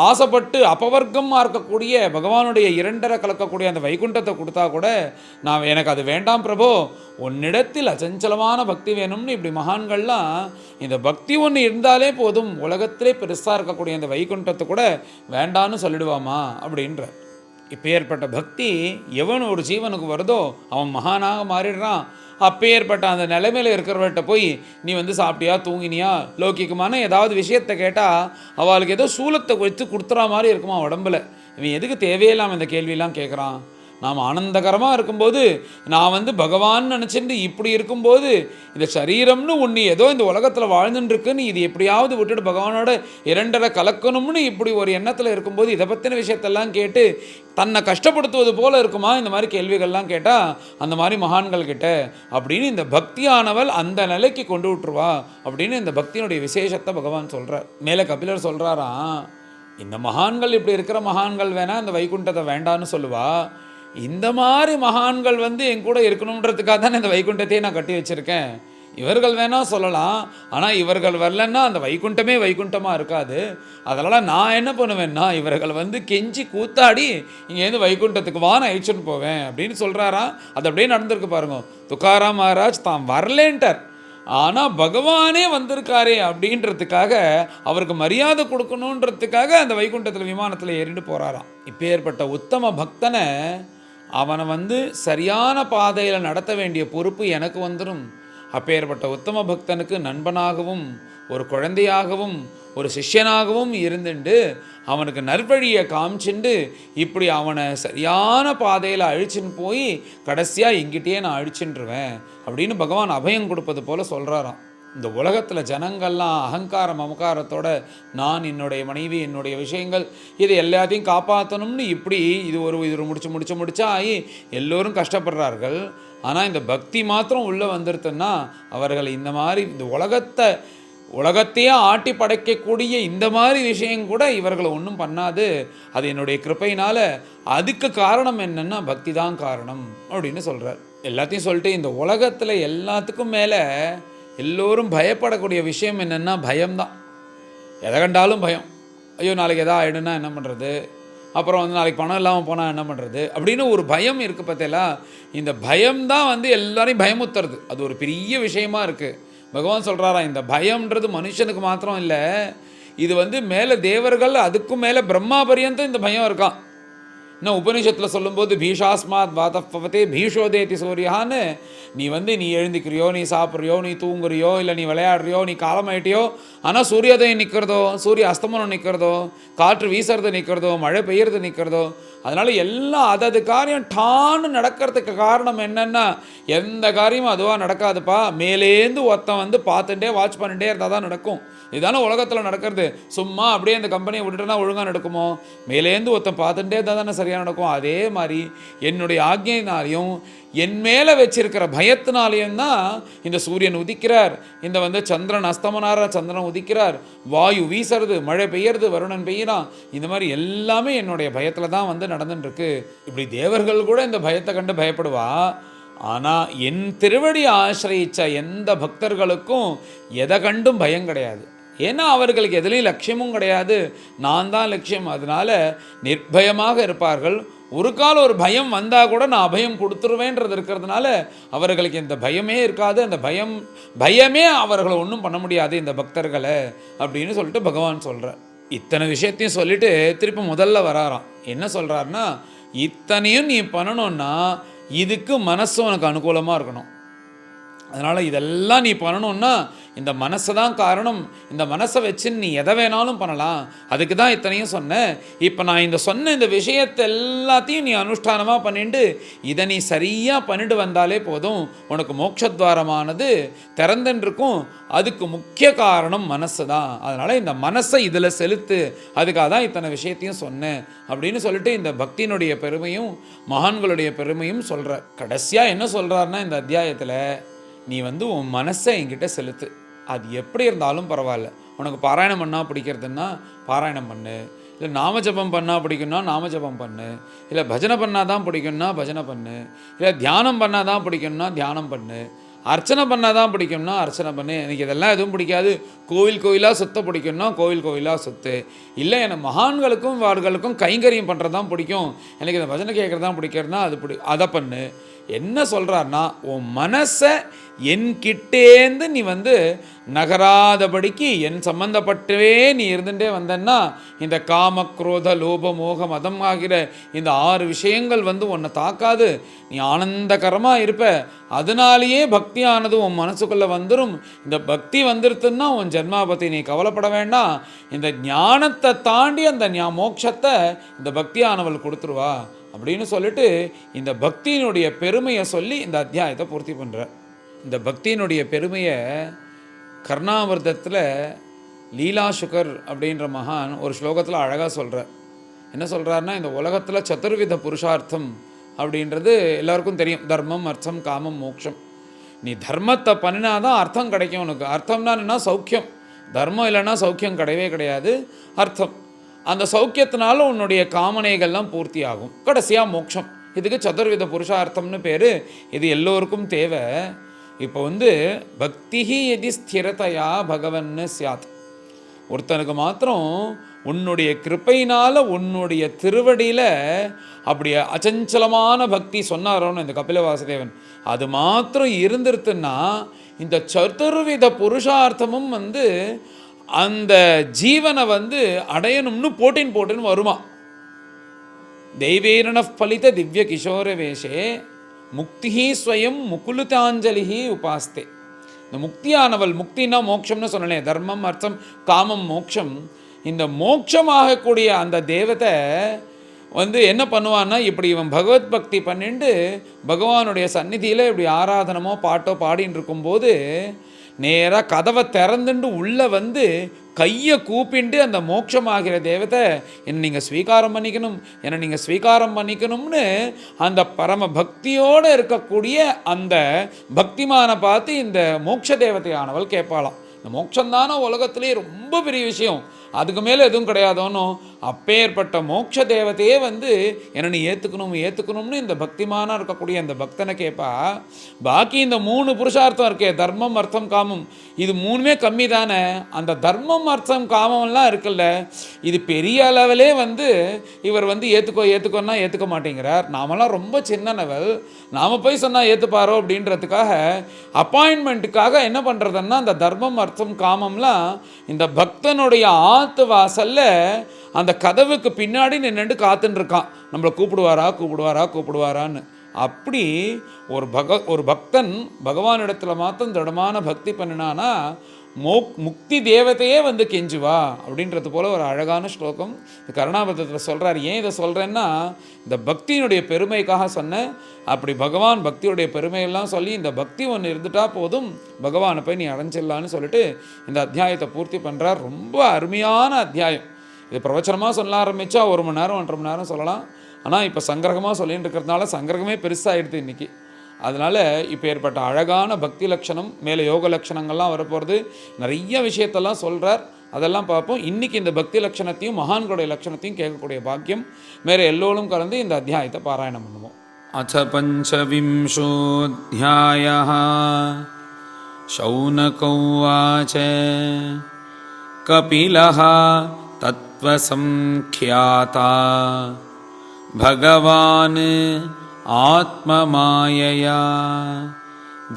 ஆசைப்பட்டு அபவர்க்கமாக இருக்கக்கூடிய பகவானுடைய இரண்டரை கலக்கக்கூடிய அந்த வைகுண்டத்தை கொடுத்தா கூட நான் எனக்கு அது வேண்டாம் பிரபோ, உன்னிடத்தில் அச்சஞ்சலமான பக்தி வேணும்னு இப்படி மகான்கள்லாம் இந்த பக்தி ஒன்று இருந்தாலே போதும், உலகத்திலே பெருசாக இருக்கக்கூடிய அந்த வைகுண்டத்தை கூட வேண்டான்னு சொல்லிடுவாமா அப்படின்ற. இப்போ ஏற்பட்ட பக்தி எவன் ஒரு ஜீவனுக்கு வருதோ அவன் மகானாக மாறிடுறான். அப்பேற்பட்ட அந்த நிலைமையில் இருக்கிறவர்கிட்ட போய் நீ வந்து சாப்பிட்டியா தூங்கினியா லௌகிகமான ஏதாவது விஷயத்தை கேட்டால் அவளுக்கு ஏதோ சூலத்தை வச்சு கொடுத்துற மாதிரி இருக்குமா உடம்புல. இவன் எதுக்கு தேவையில்லாமல் இந்த கேள்வியெல்லாம் கேட்குறான்? நாம் ஆனந்தகரமாக இருக்கும்போது, நான் வந்து பகவான் நினச்சிட்டு இப்படி இருக்கும்போது, இந்த சரீரம்னு ஒன்று ஏதோ இந்த உலகத்தில் வாழ்ந்துட்டுருக்குன்னு இது எப்படியாவது விட்டுட்டு பகவானோட இரண்டரை கலக்கணும்னு இப்படி ஒரு எண்ணத்தில் இருக்கும்போது இதை பற்றின விஷயத்தெல்லாம் கேட்டு தன்னை கஷ்டப்படுத்துவது போல் இருக்குமா இந்த மாதிரி கேள்விகள்லாம் கேட்டால் அந்த மாதிரி மகான்கள் கிட்ட அப்படின்னு இந்த பக்தியானவள் அந்த நிலைக்கு கொண்டு விட்டுருவா அப்படின்னு இந்த பக்தியினுடைய விசேஷத்தை பகவான் சொல்கிறார். மேலே கபிலர் சொல்கிறாராம், இந்த மகான்கள் இப்படி இருக்கிற மகான்கள் வேணால் இந்த வைகுண்டத்தை வேண்டான்னு சொல்லுவா, இந்த மாதிரி மகான்கள் வந்து என் கூட இருக்கணுன்றதுக்காக தானே இந்த வைகுண்டத்தையே நான் கட்டி வச்சுருக்கேன். இவர்கள் வேணால் சொல்லலாம், ஆனால் இவர்கள் வரலன்னா அந்த வைகுண்டமே வைகுண்டமாக இருக்காது. அதனால் நான் என்ன பண்ணுவேன்னா இவர்கள் வந்து கெஞ்சி கூத்தாடி இங்கேருந்து வைகுண்டத்துக்கு வான அழிச்சுன்னு போவேன் அப்படின்னு சொல்கிறாராம். அது அப்படியே நடந்திருக்கு பாருங்க. துக்காராம் மகாராஜ் தான் வரலேன்ட்டார், ஆனால் பகவானே வந்திருக்காரே அப்படின்றதுக்காக அவருக்கு மரியாதை கொடுக்கணுன்றதுக்காக அந்த வைகுண்டத்தில் விமானத்தில் ஏறிட்டு போகிறாராம். இப்போ ஏற்பட்ட உத்தம பக்தனை அவனை வந்து சரியான பாதையில் நடத்த வேண்டிய பொறுப்பு எனக்கு வந்துடும். அப்பேற்பட்ட உத்தம பக்தனுக்கு நண்பனாகவும் ஒரு குழந்தையாகவும் ஒரு சிஷ்யனாகவும் இருந்துண்டு அவனுக்கு நற்பழியை காமிச்சுண்டு இப்படி அவனை சரியான பாதையில் அழிச்சுன்னு போய் கடைசியாக எங்கிட்டே நான் அழிச்சுன்றுவேன் அப்படின்னு பகவான் அபயம் கொடுப்பது போல் சொல்கிறாராம். இந்த உலகத்தில் ஜனங்கள்லாம் அகங்காரம் மமகாரத்தோட நான் என்னுடைய மனைவி என்னுடைய விஷயங்கள் இது எல்லாத்தையும் காப்பாற்றணும்னு இப்படி இது முடிச்சா ஆகி எல்லோரும் கஷ்டப்படுறார்கள். ஆனால் இந்த பக்தி மாத்திரம் உள்ளே வந்துருத்துன்னா அவர்கள் இந்த மாதிரி இந்த உலகத்தையே ஆட்டி படைக்கக்கூடிய இந்த மாதிரி விஷயம் கூட இவர்களை ஒன்றும் பண்ணாது. அது என்னுடைய கிருப்பையினால். அதுக்கு காரணம் என்னென்னா பக்தி தான் காரணம் அப்படின்னு சொல்கிறார். எல்லாத்தையும் சொல்லிட்டு இந்த உலகத்தில் எல்லாத்துக்கும் மேலே எல்லோரும் பயப்படக்கூடிய விஷயம் என்னென்னா பயம்தான். எதை கண்டாலும் பயம். ஐயோ நாளைக்கு எதாவது ஆகிடுன்னா என்ன பண்ணுறது, அப்புறம் வந்து நாளைக்கு பணம் இல்லாமல் போனால் என்ன பண்ணுறது அப்படின்னு ஒரு பயம் இருக்குது பார்த்தீங்களா. இந்த பயம்தான் வந்து எல்லாரையும் பயமுத்துறது. அது ஒரு பெரிய விஷயமா இருக்குது. பகவான் சொல்கிறாரா, இந்த பயம்ன்றது மனுஷனுக்கு மாத்திரம் இல்லை, இது வந்து மேலே தேவர்கள் அதுக்கும் மேலே பிரம்மா பரியந்தம் இந்த பயம் இருக்கான். இன்னும் உபனிஷத்தில் சொல்லும்போது பீஷாஸ்மாத் வாதப்பவத்தே பீஷோதேதி சூரியான்னு நீ எழுந்திக்கிறியோ, நீ சாப்பிட்றியோ, நீ தூங்குறியோ, இல்லை நீ விளையாடுறியோ, நீ காலமாயிட்டியோ, ஆனால் சூரியோதயம் நிற்கிறதோ, சூரிய அஸ்தமனம் நிற்கிறதோ, காற்று வீசுறது நிற்கிறதோ, மழை பெய்யறது நிற்கிறதோ, அதனால் எல்லாம் அது காரியம் டான்னு நடக்கிறதுக்கு காரணம் என்னென்னா, எந்த காரியமும் அதுவாக நடக்காதுப்பா, மேலேந்து ஒருத்தன் பார்த்துட்டே வாட்ச் பண்ணிட்டே இருந்தால் தான் நடக்கும். இதுதானே உலகத்தில் நடக்கிறது. சும்மா அப்படியே அந்த கம்பெனியை விட்டுட்டுனா ஒழுங்காக நடக்குமோ? மேலேருந்து ஒருத்தன் பார்த்துட்டே தான் தானே சரியாக நடக்கும். அதே மாதிரி என்னுடைய ஆக்ஞையினாலையும் என் மேலே வச்சிருக்கிற பயத்தினாலேயும் தான் இந்த சூரியன் உதிக்கிறார், இந்த சந்திரன் அஸ்தமனார சந்திரன் உதிக்கிறார், வாயு வீசுறது, மழை பெய்யறது, வருணன் பெய்யறான், இந்த மாதிரி எல்லாமே என்னுடைய பயத்தில் தான் நடந்துட்டுருக்கு. இப்படி தேவர்கள் கூட இந்த பயத்தை கண்டு பயப்படுவா. ஆனால் என் திருவடி ஆசிரியிச்ச எந்த பக்தர்களுக்கும் எதை கண்டும் பயம் கிடையாது. ஏன்னா அவர்களுக்கு எதுலேயும் லட்சியமும் கிடையாது, நான் தான் லட்சியம். அதனால நிர்பயமாக இருப்பார்கள். ஒரு காலம் ஒரு பயம் வந்தால் கூட நான் அபயம் கொடுத்துருவேன்றது இருக்கிறதுனால அவர்களுக்கு இந்த பயமே இருக்காது. அந்த பயமே அவர்களை ஒன்றும் பண்ண முடியாது இந்த பக்தர்களை அப்படின்னு சொல்லிட்டு பகவான் சொல்கிறார். இத்தனை விஷயத்தையும் சொல்லிட்டு திருப்பி முதல்ல வராராம். என்ன சொல்கிறாருன்னா, இத்தனையும் நீ பண்ணணும்னா இதுக்கு மனசு உனக்கு அனுகூலமாக இருக்கணும். அதனால் இதெல்லாம் நீ பண்ணணுன்னா இந்த மனசை தான் காரணம். இந்த மனசை வச்சு நீ எதை வேணாலும் பண்ணலாம். அதுக்கு தான் இத்தனையும் சொன்னேன். இப்போ நான் சொன்ன இந்த விஷயத்தை எல்லாத்தையும் நீ அனுஷ்டானமாக பண்ணிட்டு இதை நீ சரியாக பண்ணிட்டு வந்தாலே போதும், உனக்கு மோட்சத்வாரமானது திறந்துருக்கும். அதுக்கு முக்கிய காரணம் மனசு தான். அதனால் இந்த மனசை இதில் செலுத்து, அதுக்காக தான் இத்தனை விஷயத்தையும் சொன்னேன் அப்படின்னு சொல்லிட்டு இந்த பக்தியினுடைய பெருமையும் மகான்களுடைய பெருமையும் சொல்கிற. கடைசியாக என்ன சொல்கிறாருன்னா, இந்த அத்தியாயத்தில் நீ உன் மனசை என்கிட்ட செலுத்து. அது எப்படி இருந்தாலும் பரவாயில்ல. உனக்கு பாராயணம் பண்ணால் பிடிக்கிறதுன்னா பாராயணம் பண்ணு, இல்லை நாமஜபம் பண்ணால் பிடிக்கும்னா நாமஜபம் பண்ணு, இல்லை பஜனை பண்ணால் தான் பிடிக்கும்னா பஜனை பண்ணு, இல்லை தியானம் பண்ணால் தான் பிடிக்கும்னா தியானம் பண்ணு, அர்ச்சனை பண்ணால் தான் பிடிக்கும்னா அர்ச்சனை பண்ணு. எனக்கு இதெல்லாம் எதுவும் பிடிக்காது, கோயிலாக சுத்த பிடிக்கும்னா கோயிலாக சுற்று, இல்லை எனக்கு மகான்களுக்கும் வார்களுக்கும் கைங்கரியம் பண்ணுறது தான் பிடிக்கும், எனக்கு இந்த பஜனை கேட்குறது தான் பிடிக்கிறதுனா அதை பண்ணு. என்ன சொல்கிறாருன்னா, உன் மனசை என்கிட்டேந்து நீ நகராதபடிக்கு என் சம்பந்தப்பட்டவே நீ இருந்துட்டே வந்தன்னா இந்த காம குரோத லோப மோக மதம் ஆகிற இந்த 6 விஷயங்கள் உன்னை தாக்காது. நீ ஆனந்தகரமாக இருப்ப. அதனாலேயே பக்தியானது உன் மனசுக்குள்ளே வந்துடும். இந்த பக்தி வந்துருத்துன்னா உன் ஜென்மா பற்றி நீ கவலைப்பட வேண்டாம். இந்த ஞானத்தை தாண்டி அந்த மோட்சத்தை இந்த பக்தியானவள் கொடுத்துருவா அப்படின்னு சொல்லிட்டு இந்த பக்தியினுடைய பெருமையை சொல்லி இந்த அத்தியாயத்தை பூர்த்தி பண்ணுற. இந்த பக்தியினுடைய பெருமையை கர்ணாமிர்தத்தில் லீலா சுகர் அப்படின்ற மகான் ஒரு ஸ்லோகத்தில் அழகாக சொல்கிறார். என்ன சொல்கிறாருன்னா, இந்த உலகத்தில் சதுர்வித புருஷார்த்தம் அப்படின்றது எல்லாருக்கும் தெரியும். தர்மம், அர்த்தம், காமம், மோட்சம். நீ தர்மத்தை பண்ணினாதான் அர்த்தம் கிடைக்கும் உனக்கு. அர்த்தம்னா என்ன? சௌக்கியம். தர்மம் இல்லைன்னா சௌக்கியம் கிடையவே கிடையாது. அர்த்தம், அந்த சௌக்கியத்தினால உன்னுடைய காமனைகள்லாம் பூர்த்தி ஆகும். கடைசியாக மோட்சம். இதுக்கு சதுர்வித புருஷார்த்தம்னு பேர். இது எல்லோருக்கும் தேவை. இப்போ பக்திஹி எதி ஸ்திரதையா பகவன்னு சியாத். ஒருத்தனுக்கு மாத்திரம் உன்னுடைய கிருப்பையினால் உன்னுடைய திருவடியில் அப்படியே அச்சஞ்சலமான பக்தி சொன்னாரோன்னு இந்த கபில வாசுதேவன், அது மாத்திரம் இருந்துருத்துன்னா இந்த சதுர்வித புருஷார்த்தமும் அந்த ஜீவனை அடையணும்னு போட்டின்னு வருமா. தெய்வேரண பலித திவ்ய கிஷோர வேஷே முக்திஹி ஸ்வயம் முகுலுதாஞ்சலிஹி உபாஸ்தே. இந்த முக்தியானவள், முக்தினா மோட்சம்னு சொன்னேன், தர்மம், அர்த்தம், காமம், மோட்சம். இந்த மோட்சமாகக்கூடிய அந்த தேவதை என்ன பண்ணுவான்னா, இப்படி இவன் பகவத் பக்தி பண்ணிட்டு பகவானுடைய சந்நிதியில் இப்படி ஆராதனமோ பாட்டோ பாடின்னு இருக்கும்போது நேராக கதவை திறந்துட்டு உள்ளே கையை கூப்பிண்டு அந்த மோட்சமாகிற தேவதை என்னை நீங்கள் ஸ்வீகாரம் பண்ணிக்கணும்னு அந்த பரம பக்தியோடு இருக்கக்கூடிய அந்த பக்திமானை பார்த்து இந்த மோட்ச தேவதையானவள் கேட்பாளாம். இந்த மோட்சம்தானே உலகத்திலேயே ரொம்ப பெரிய விஷயம், அதுக்கு மேலே எதுவும் கிடையாதோன்னு. அப்பேற்பட்ட மோட்ச தேவதையே என்னை நீ ஏற்றுக்கணும்னு இந்த பக்திமானாக இருக்கக்கூடிய அந்த பக்தனை கேட்பா. பாக்கி இந்த 3 புருஷார்த்தம் இருக்கே, தர்மம், அர்த்தம், காமம், இது 3மே கம்மி தானே. அந்த தர்மம், அர்த்தம், காமம்லாம் இருக்குல்ல, இது பெரிய அளவிலே இவர் ஏற்றுக்கோன்னா ஏற்றுக்க மாட்டேங்கிறார். நாமெல்லாம் ரொம்ப சின்னவள், நாம் போய் சொன்னால் ஏற்றுப்பாரோ அப்படின்றதுக்காக அப்பாயின்மெண்ட்டுக்காக என்ன பண்ணுறதுன்னா அந்த தர்மம், அர்த்தம், காமம்லாம் இந்த பக்தனுடைய ஆத்து வாசலில் அந்த கதவுக்கு பின்னாடி நின்றுட்டு காத்துன்னு இருக்கான், நம்மளை கூப்பிடுவாரான்னு. அப்படி ஒரு பக்தன் பகவானிடத்தில் மாத்திரம் திடமான பக்தி பண்ணினானா முக்தி தேவதையே வந்து கெஞ்சுவா அப்படின்றது போல் ஒரு அழகான ஸ்லோகம் கருணாபதத்தில் சொல்கிறார். ஏன் இதை சொல்கிறேன்னா, இந்த பக்தியினுடைய பெருமைக்காக சொன்னேன். அப்படி பகவான் பக்தியுடைய பெருமையெல்லாம் சொல்லி இந்த பக்தி ஒன்று இருந்துட்டா போதும், பகவானை போய் நீ அடைஞ்சிடலான்னு சொல்லிட்டு இந்த அத்தியாயத்தை பூர்த்தி பண்ணுறார். ரொம்ப அருமையான அத்தியாயம். இது பிரவச்சனமாக சொல்ல ஆரம்பித்தா 1 மணி நேரம் 1.5 மணி நேரம் சொல்லலாம். ஆனால் இப்போ சங்கிரகமாக சொல்லிட்டு இருக்கிறதுனால சங்கிரகமே பெருசாகிடுது இன்றைக்கி. அதனால் இப்போ ஏற்பட்ட அழகான பக்தி லட்சணம், மேலே யோக லட்சணங்கள்லாம் வரப்போகிறது, நிறைய விஷயத்தெல்லாம் சொல்கிறார். அதெல்லாம் பார்ப்போம். இன்றைக்கி இந்த பக்தி லட்சணத்தையும் மகான்களுடைய லட்சணத்தையும் கேட்கக்கூடிய பாக்கியம் வேறு எல்லோரும் கலந்து இந்த அத்தியாயத்தை பாராயணம் பண்ணுவோம். அச்ச பஞ்சவிம்சோऽध्यायः शौनक उवाच कपिलः तत्त्वसंख्याता भगवान् आत्ममायया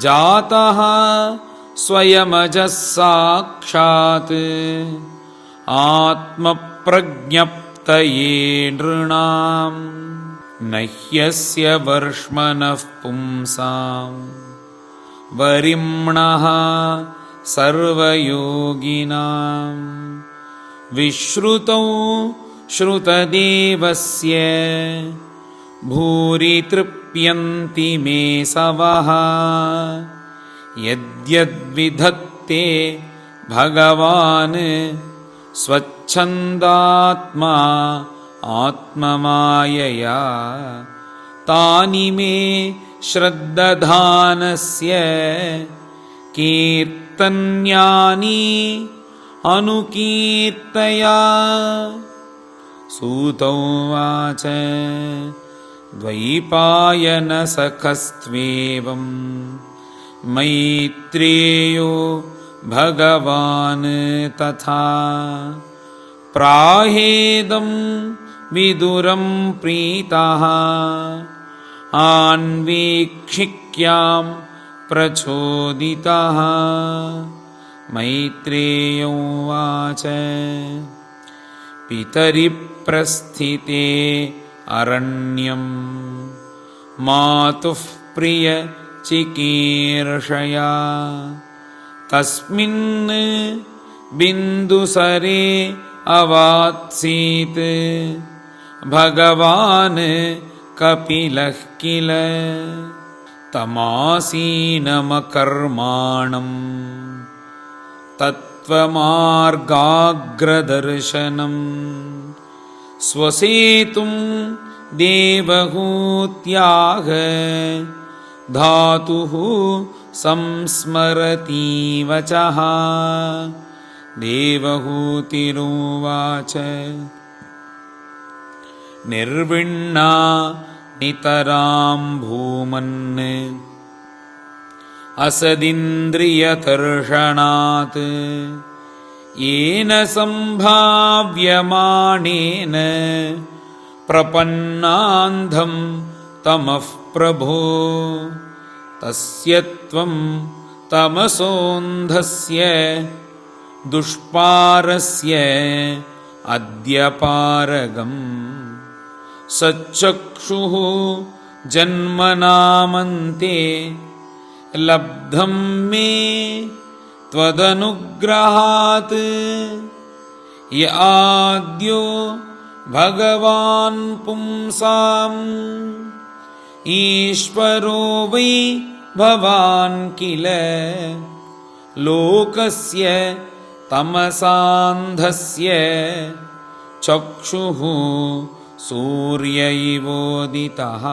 जातः स्वयमजः साक्षात् आत्मप्रज्ञप्तये नृणाम् न ह्यस्य वर्ष्मणः पुंसां वरिम्णः सर्वयोगिनां विश्रुतौ श्रुतदेवस्य भूरि तृप्यन्ति मे सवः यद्यद्विधत्ते भगवान् स्वच्छन्दात्मा आत्ममायया तानि मे श्रद्दधानस्य कीर्तन्यानि अनुकीर्तया। सूत उवाच द्वैपायनसखस्त्वेवं मैत्रेयो भगवान् तथा प्राहेदं विदुरं प्रीतः अन्वीक्षिक्यां प्रचोदितः। मैत्रेय उवाच पितरिप्रस्थिते अरण्यं मातुः प्रियचिकीर्षया तस्मिन् बिन्दुसरे अवात्सीत् भगवान् कपिलः किल तमासीनमकर्माणं तत्त्वमार्गाग्रदर्शनं स्वसेतुं देवहूत्याह धातुः संस्मरति वचः। देवहूतिरुवाच निर्विण्णा नितरां भूमन् असदिन्द्रियतर्षणात् येन सम्भाव्यमानेन प्रपन्नान्धं तमः प्रभो तस्य त्वं तमसोऽन्धस्य दुष्पारस्य अद्यपारगम् सच्चक्षुः जन्मनामन्ते लब्धं मे त्वदनुग्रहात् य आद्यो भगवान् पुंसाम् ईश्वरो वै भवान् किल लोकस्य तमसान्धस्य चक्षुः सूर्य इवोदितः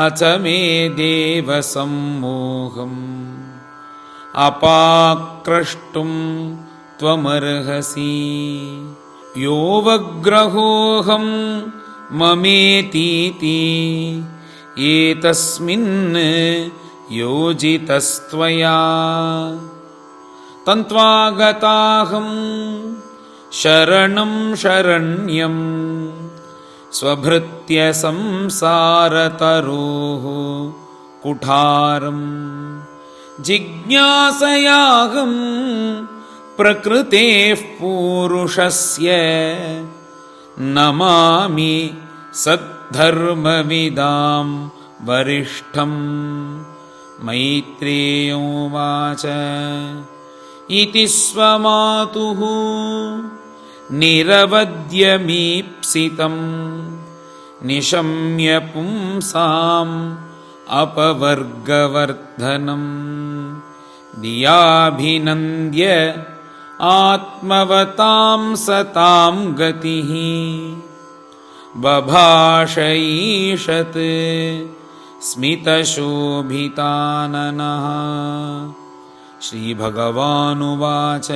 अच मे देव सम्मोहम् अपाक्रष्टुं त्वमर्हसि योऽवग्रहोऽहं ममेतीति एतस्मिन् योजितस्त्वया तन्त्वागताहं शरणं शरण्यं स्वभृत्य संसारतरोः कुठारं जिज्ञासयाहं प्रकृतेः पूरुषस्य नमामि सद्धर्मविदां वरिष्ठम्। मैत्रेयोवाच इति स्वमातुः निरवद्यमीप्सितं निशम्य पुंसाम् अपवर्गवर्धनम्। दियाभिनन्द्य आत्मवतां सतां गतिः बभाषईषत् स्मितशोभिताननः। श्रीभगवानुवाच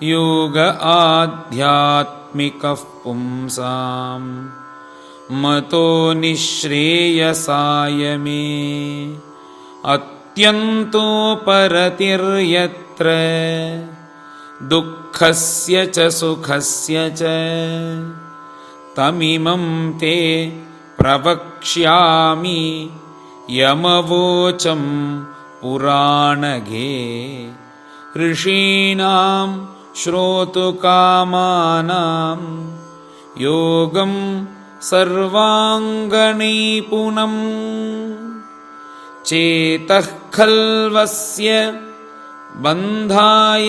योग आध्यात्मिकः पुंसां मतो निःश्रेयसाय मे। अत्यन्तोपरतिर्यत्र दुःखस्य च सुखस्य च तमिमं ते प्रवक्ष्यामि यमवोचं पुराणगे। ऋषीणां श्रोतुकामानां योगं सर्वाङ्गनिपुणम्। चेतः खल्वस्य बन्धाय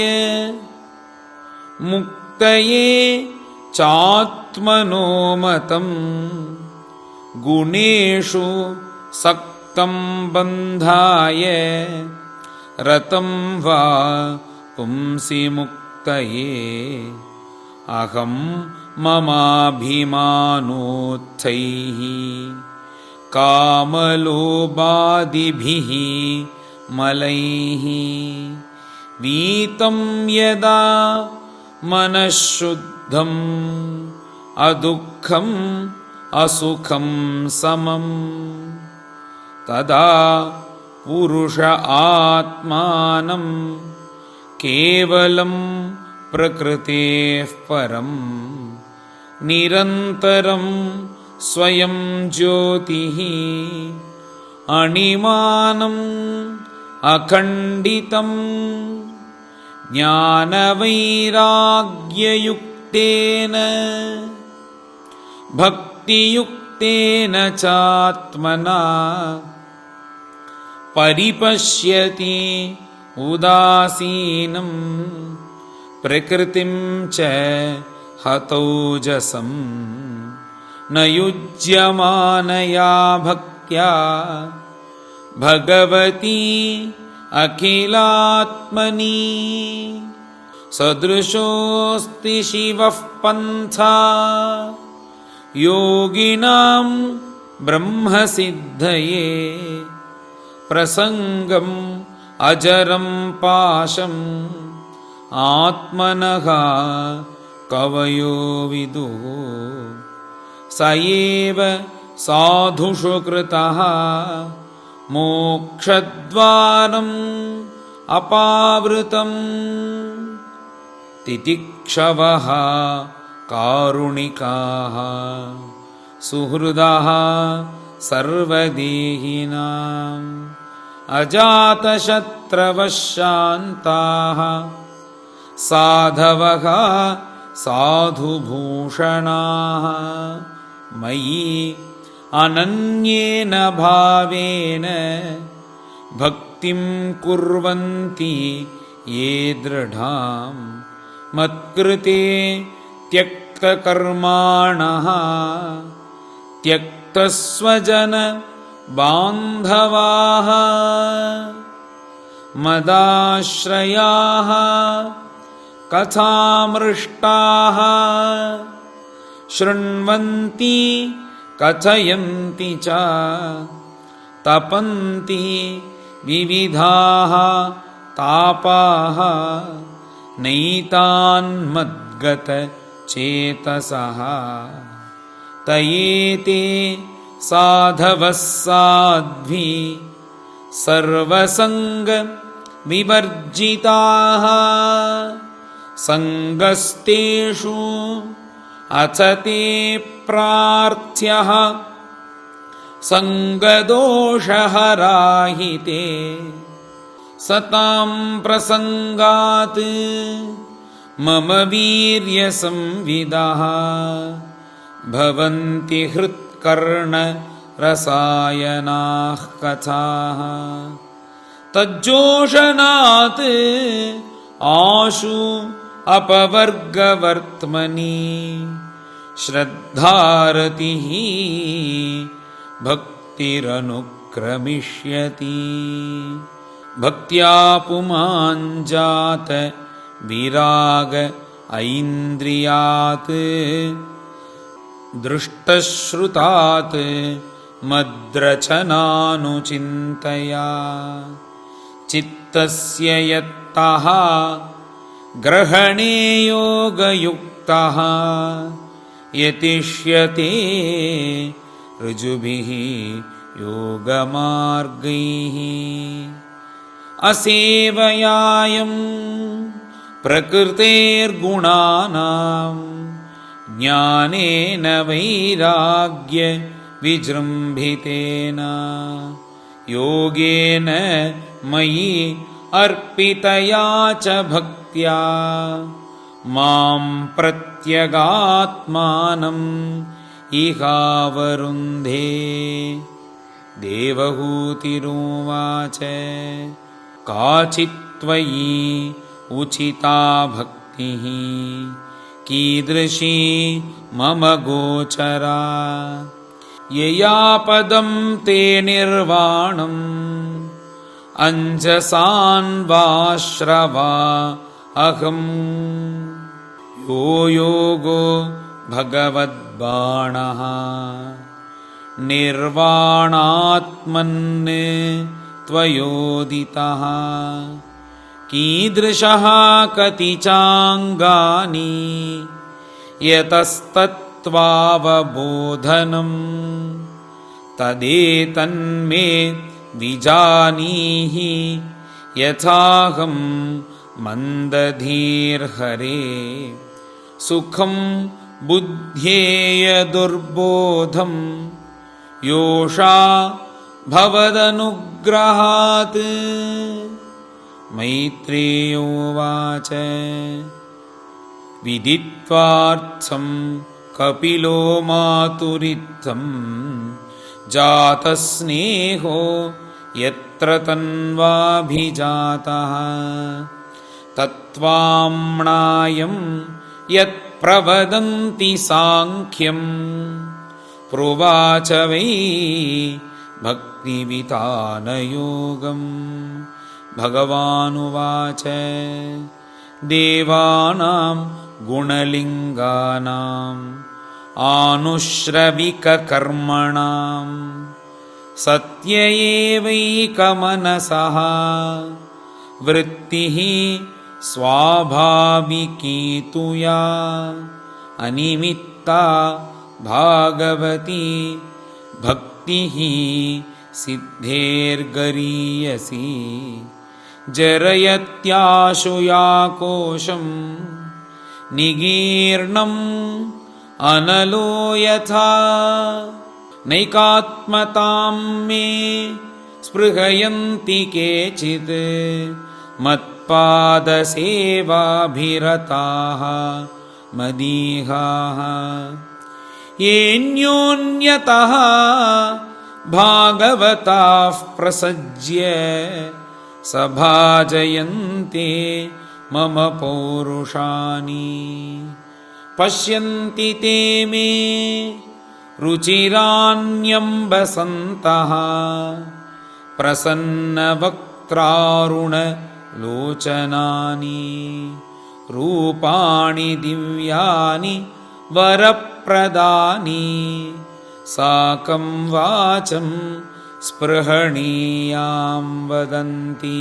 मुक्तये चात्मनो मतम्। गुणेषु सक्तं बन्धाय रतं वा पुंसि मुक्तये। अहं ममाभिमानोत्थैः कामलोभादिभिः मलैः वीतं यदा मनःशुद्धम् अदुःखम् असुखं समम्। तदा पुरुष आत्मानं केवलं प्रकृतेः परम्। निरन्तरं स्वयं ज्योतिः अणिमानम् अखण्डितम्। ज्ञानवैराग्ययुक्तेन भक्तियुक्तेन चात्मना परिपश्यति उदासीनं प्रकृतिं च हतोजसम्। न युज्यमानया भक्त्या भगवती अखिलात्मनि। सदृशोऽस्ति शिवः पन्था योगिनां ब्रह्मसिद्धये। प्रसङ्गम् अजरं पाशम् आत्मनः कवयो विदुः। स एव साधुषु कृतः मोक्षद्वारम् अपावृतम्। तितिक्षवः कारुणिकाः सुहृदः सर्वदेहिनाम् अजातशत्रवः शान्ताः साधवः साधुभूषणाः। मयि अनन्येन भावेन भक्तिं कुर्वन्ति ये दृढां। मत्कृते त्यक्तकर्माणः त्यक्तस्वजन बान्धवाः मदाश्रयाः कथामृष्टाः शृण्वन्ति कथयन्ति च तपन्ति विविधाः तापाः नैतान्मद्गतचेतसः। तयेते साधवः साध्वी सर्वसङ्गविवर्जिताः। सङ्गस्तेषु अथ ते प्रार्थ्यः सङ्गदोषहराहि ते। सतां प्रसङ्गात् मम वीर्यसंविदाः भवन्ति हृत्कर्णरसायनाः कथाः तज्जोषणात् आशु अपवर्गवर्त्मनि श्रद्धारतिः भक्तिरनुक्रमिष्यति भक्त्या पुमाञ्जात विराग ऐन्द्रियात् दृष्टश्रुतात् मद्रचनानुचिन्तया चित्तस्य यत्तः ग्रहणे योगयुक्तः यतिष्यते ऋजुभिः योगमार्गैः असेवयायं प्रकृतेर्गुणानां ज्ञानेन वैराग्य विजृम्भितेन योगेन मयि अर्पितया च भक्त्या मां प्रत्यगात्मानम् इहावरुन्धे देवहूतिरुवाच काचित्त्वयि उचिता भक्तिः कीदृशी मम गोचरा यया पदं ते निर्वाणम् अंजसान्वाश्रवा अहम् यो योगो भगवद्बाणः निर्वाणात्मन् त्वयोदितः कीदृशः कति चाङ्गानि यतस्तत्त्वावबोधनम् तदेतन्मे विजानीहि यथाहं मन्दधीर्हरे सुखं बुद्ध्येय दुर्बोधं योषा भवदनुग्रहात् मैत्रेयोवाच विदित्वार्थं कपिलो मातुरित्थं जातस्नेहो यत्र तन्वाभिजातः तत्त्वाम्नायं यत्प्रवदन्ति साङ्ख्यं प्रोवाच वै भक्तिवितानयोगम् भगवानुवाच देवानां गुणलिङ्गानाम् आनुश्रविककर्मणां सत्य एवैकमनसः वृत्तिः स्वाभाविकी तु या अनिमित्ता भागवती भक्तिः सिद्धेर्गरीयसी जरयत्याशु या कोशं निगीर्णम् अनलो यथा नैकात्मतां मे स्पृहयन्ति केचित् मत्पादसेवाभिरताः मदीहाः येऽन्योन्यतः भागवताः प्रसज्य सभाजयन्ते मम पौरुषाणि पश्यन्ति ते मे रुचिराण्यम्बसन्तः प्रसन्नवक्त्रारुणलोचनानि रूपाणि दिव्यानि वरप्रदानि साकं वाचं स्पृहणीयां वदन्ति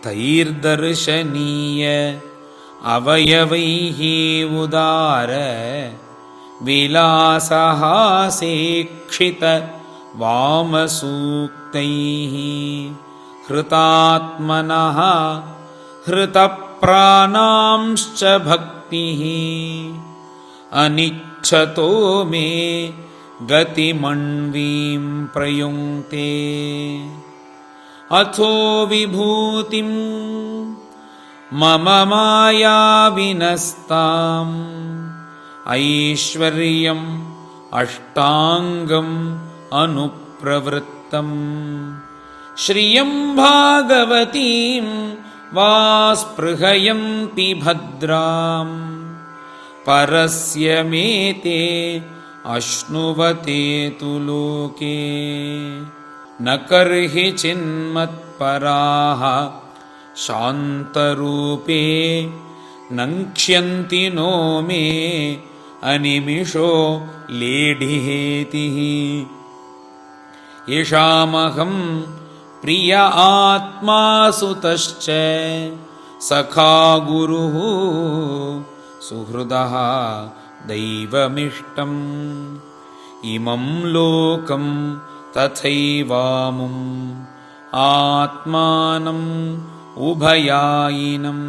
तैर्दर्शनीय अवयवैः उदार विलासहासेक्षित वामसूक्तैः हृतात्मनः हृतप्राणांश्च भक्तिः अनिच्छतो मे गतिमण्वीं प्रयुङ्क्ते अथो विभूतिं मम मायाविनस्ताम् ऐश्वर्यम् अष्टाङ्गम् अनुप्रवृत्तम् श्रियं भागवतीं वा स्पृहयन्ति भद्राम् परस्य मेते अश्नुवते तु लोके न कर्हि चिन्मत्पराः शान्तरूपे नङ्क्ष्यन्ति नो मे अनिमिषो लेढिहेतिः येषामहं प्रिय आत्मा सुतश्च सखा गुरुः सुहृदः दैवमिष्टम् इमं लोकं तथैवामुम् आत्मानम् उभयायिनम्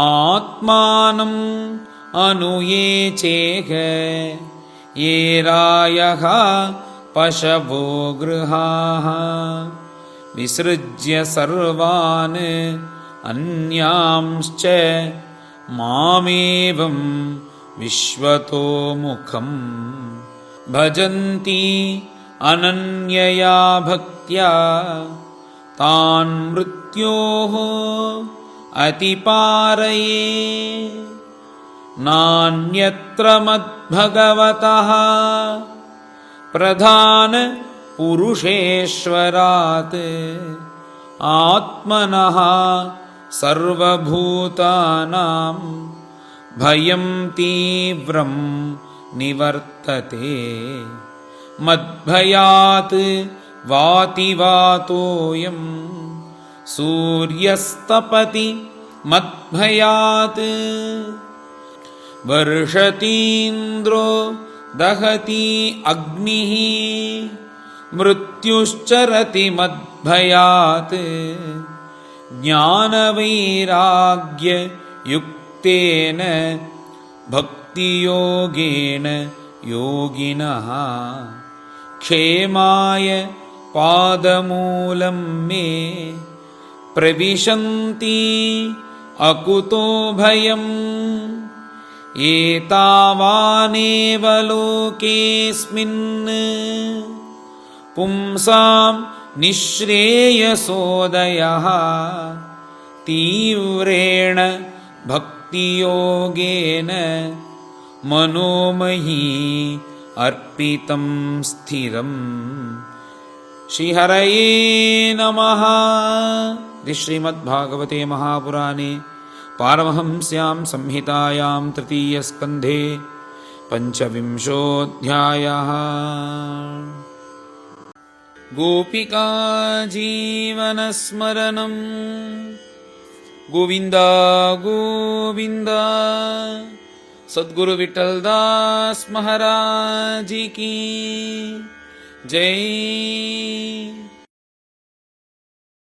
आत्मानम् अनुये चेह ये रायः पशवो गृहाः विसृज्य सर्वान् अन्यांश्च मामेवं विश्वतो मुखम् भजन्ति अनन्यया भक्त्या तान् मृत्योः अतिपारये नान्यत्र मद्भगवतः प्रधान पुरुषेश्वरात् आत्मनः सर्वभूतानां भयं तीव्रं निवर्तते मद्भयात् वाति वातोऽयं सूर्यस्तपति मद्भयात् वर्षतीन्द्रो दहति अग्निः मृत्युश्चरति मद्भयात् ज्ञानवैराग्ययुक्तेन भक्तियोगेन योगिनः क्षेमाय पादमूलं मे प्रविशन्ति अकुतो भयम् एतावानेव लोकेऽस्मिन् पुंसां निःश्रेयसोदयः तीव्रेण भक्तियोगेन मनोमयी अर्पितं स्थिरम् श्रीहरये नमः। श्रीमद्भागवते महापुराणे पारमहंस्यां संहितायां तृतीयस्कन्धे पञ्चविंशोऽध्यायः। गोपिका जीवनस्मरणं गोविन्द गोविन्द। सद्गुरु विठ्ठलदास महाराज की जय।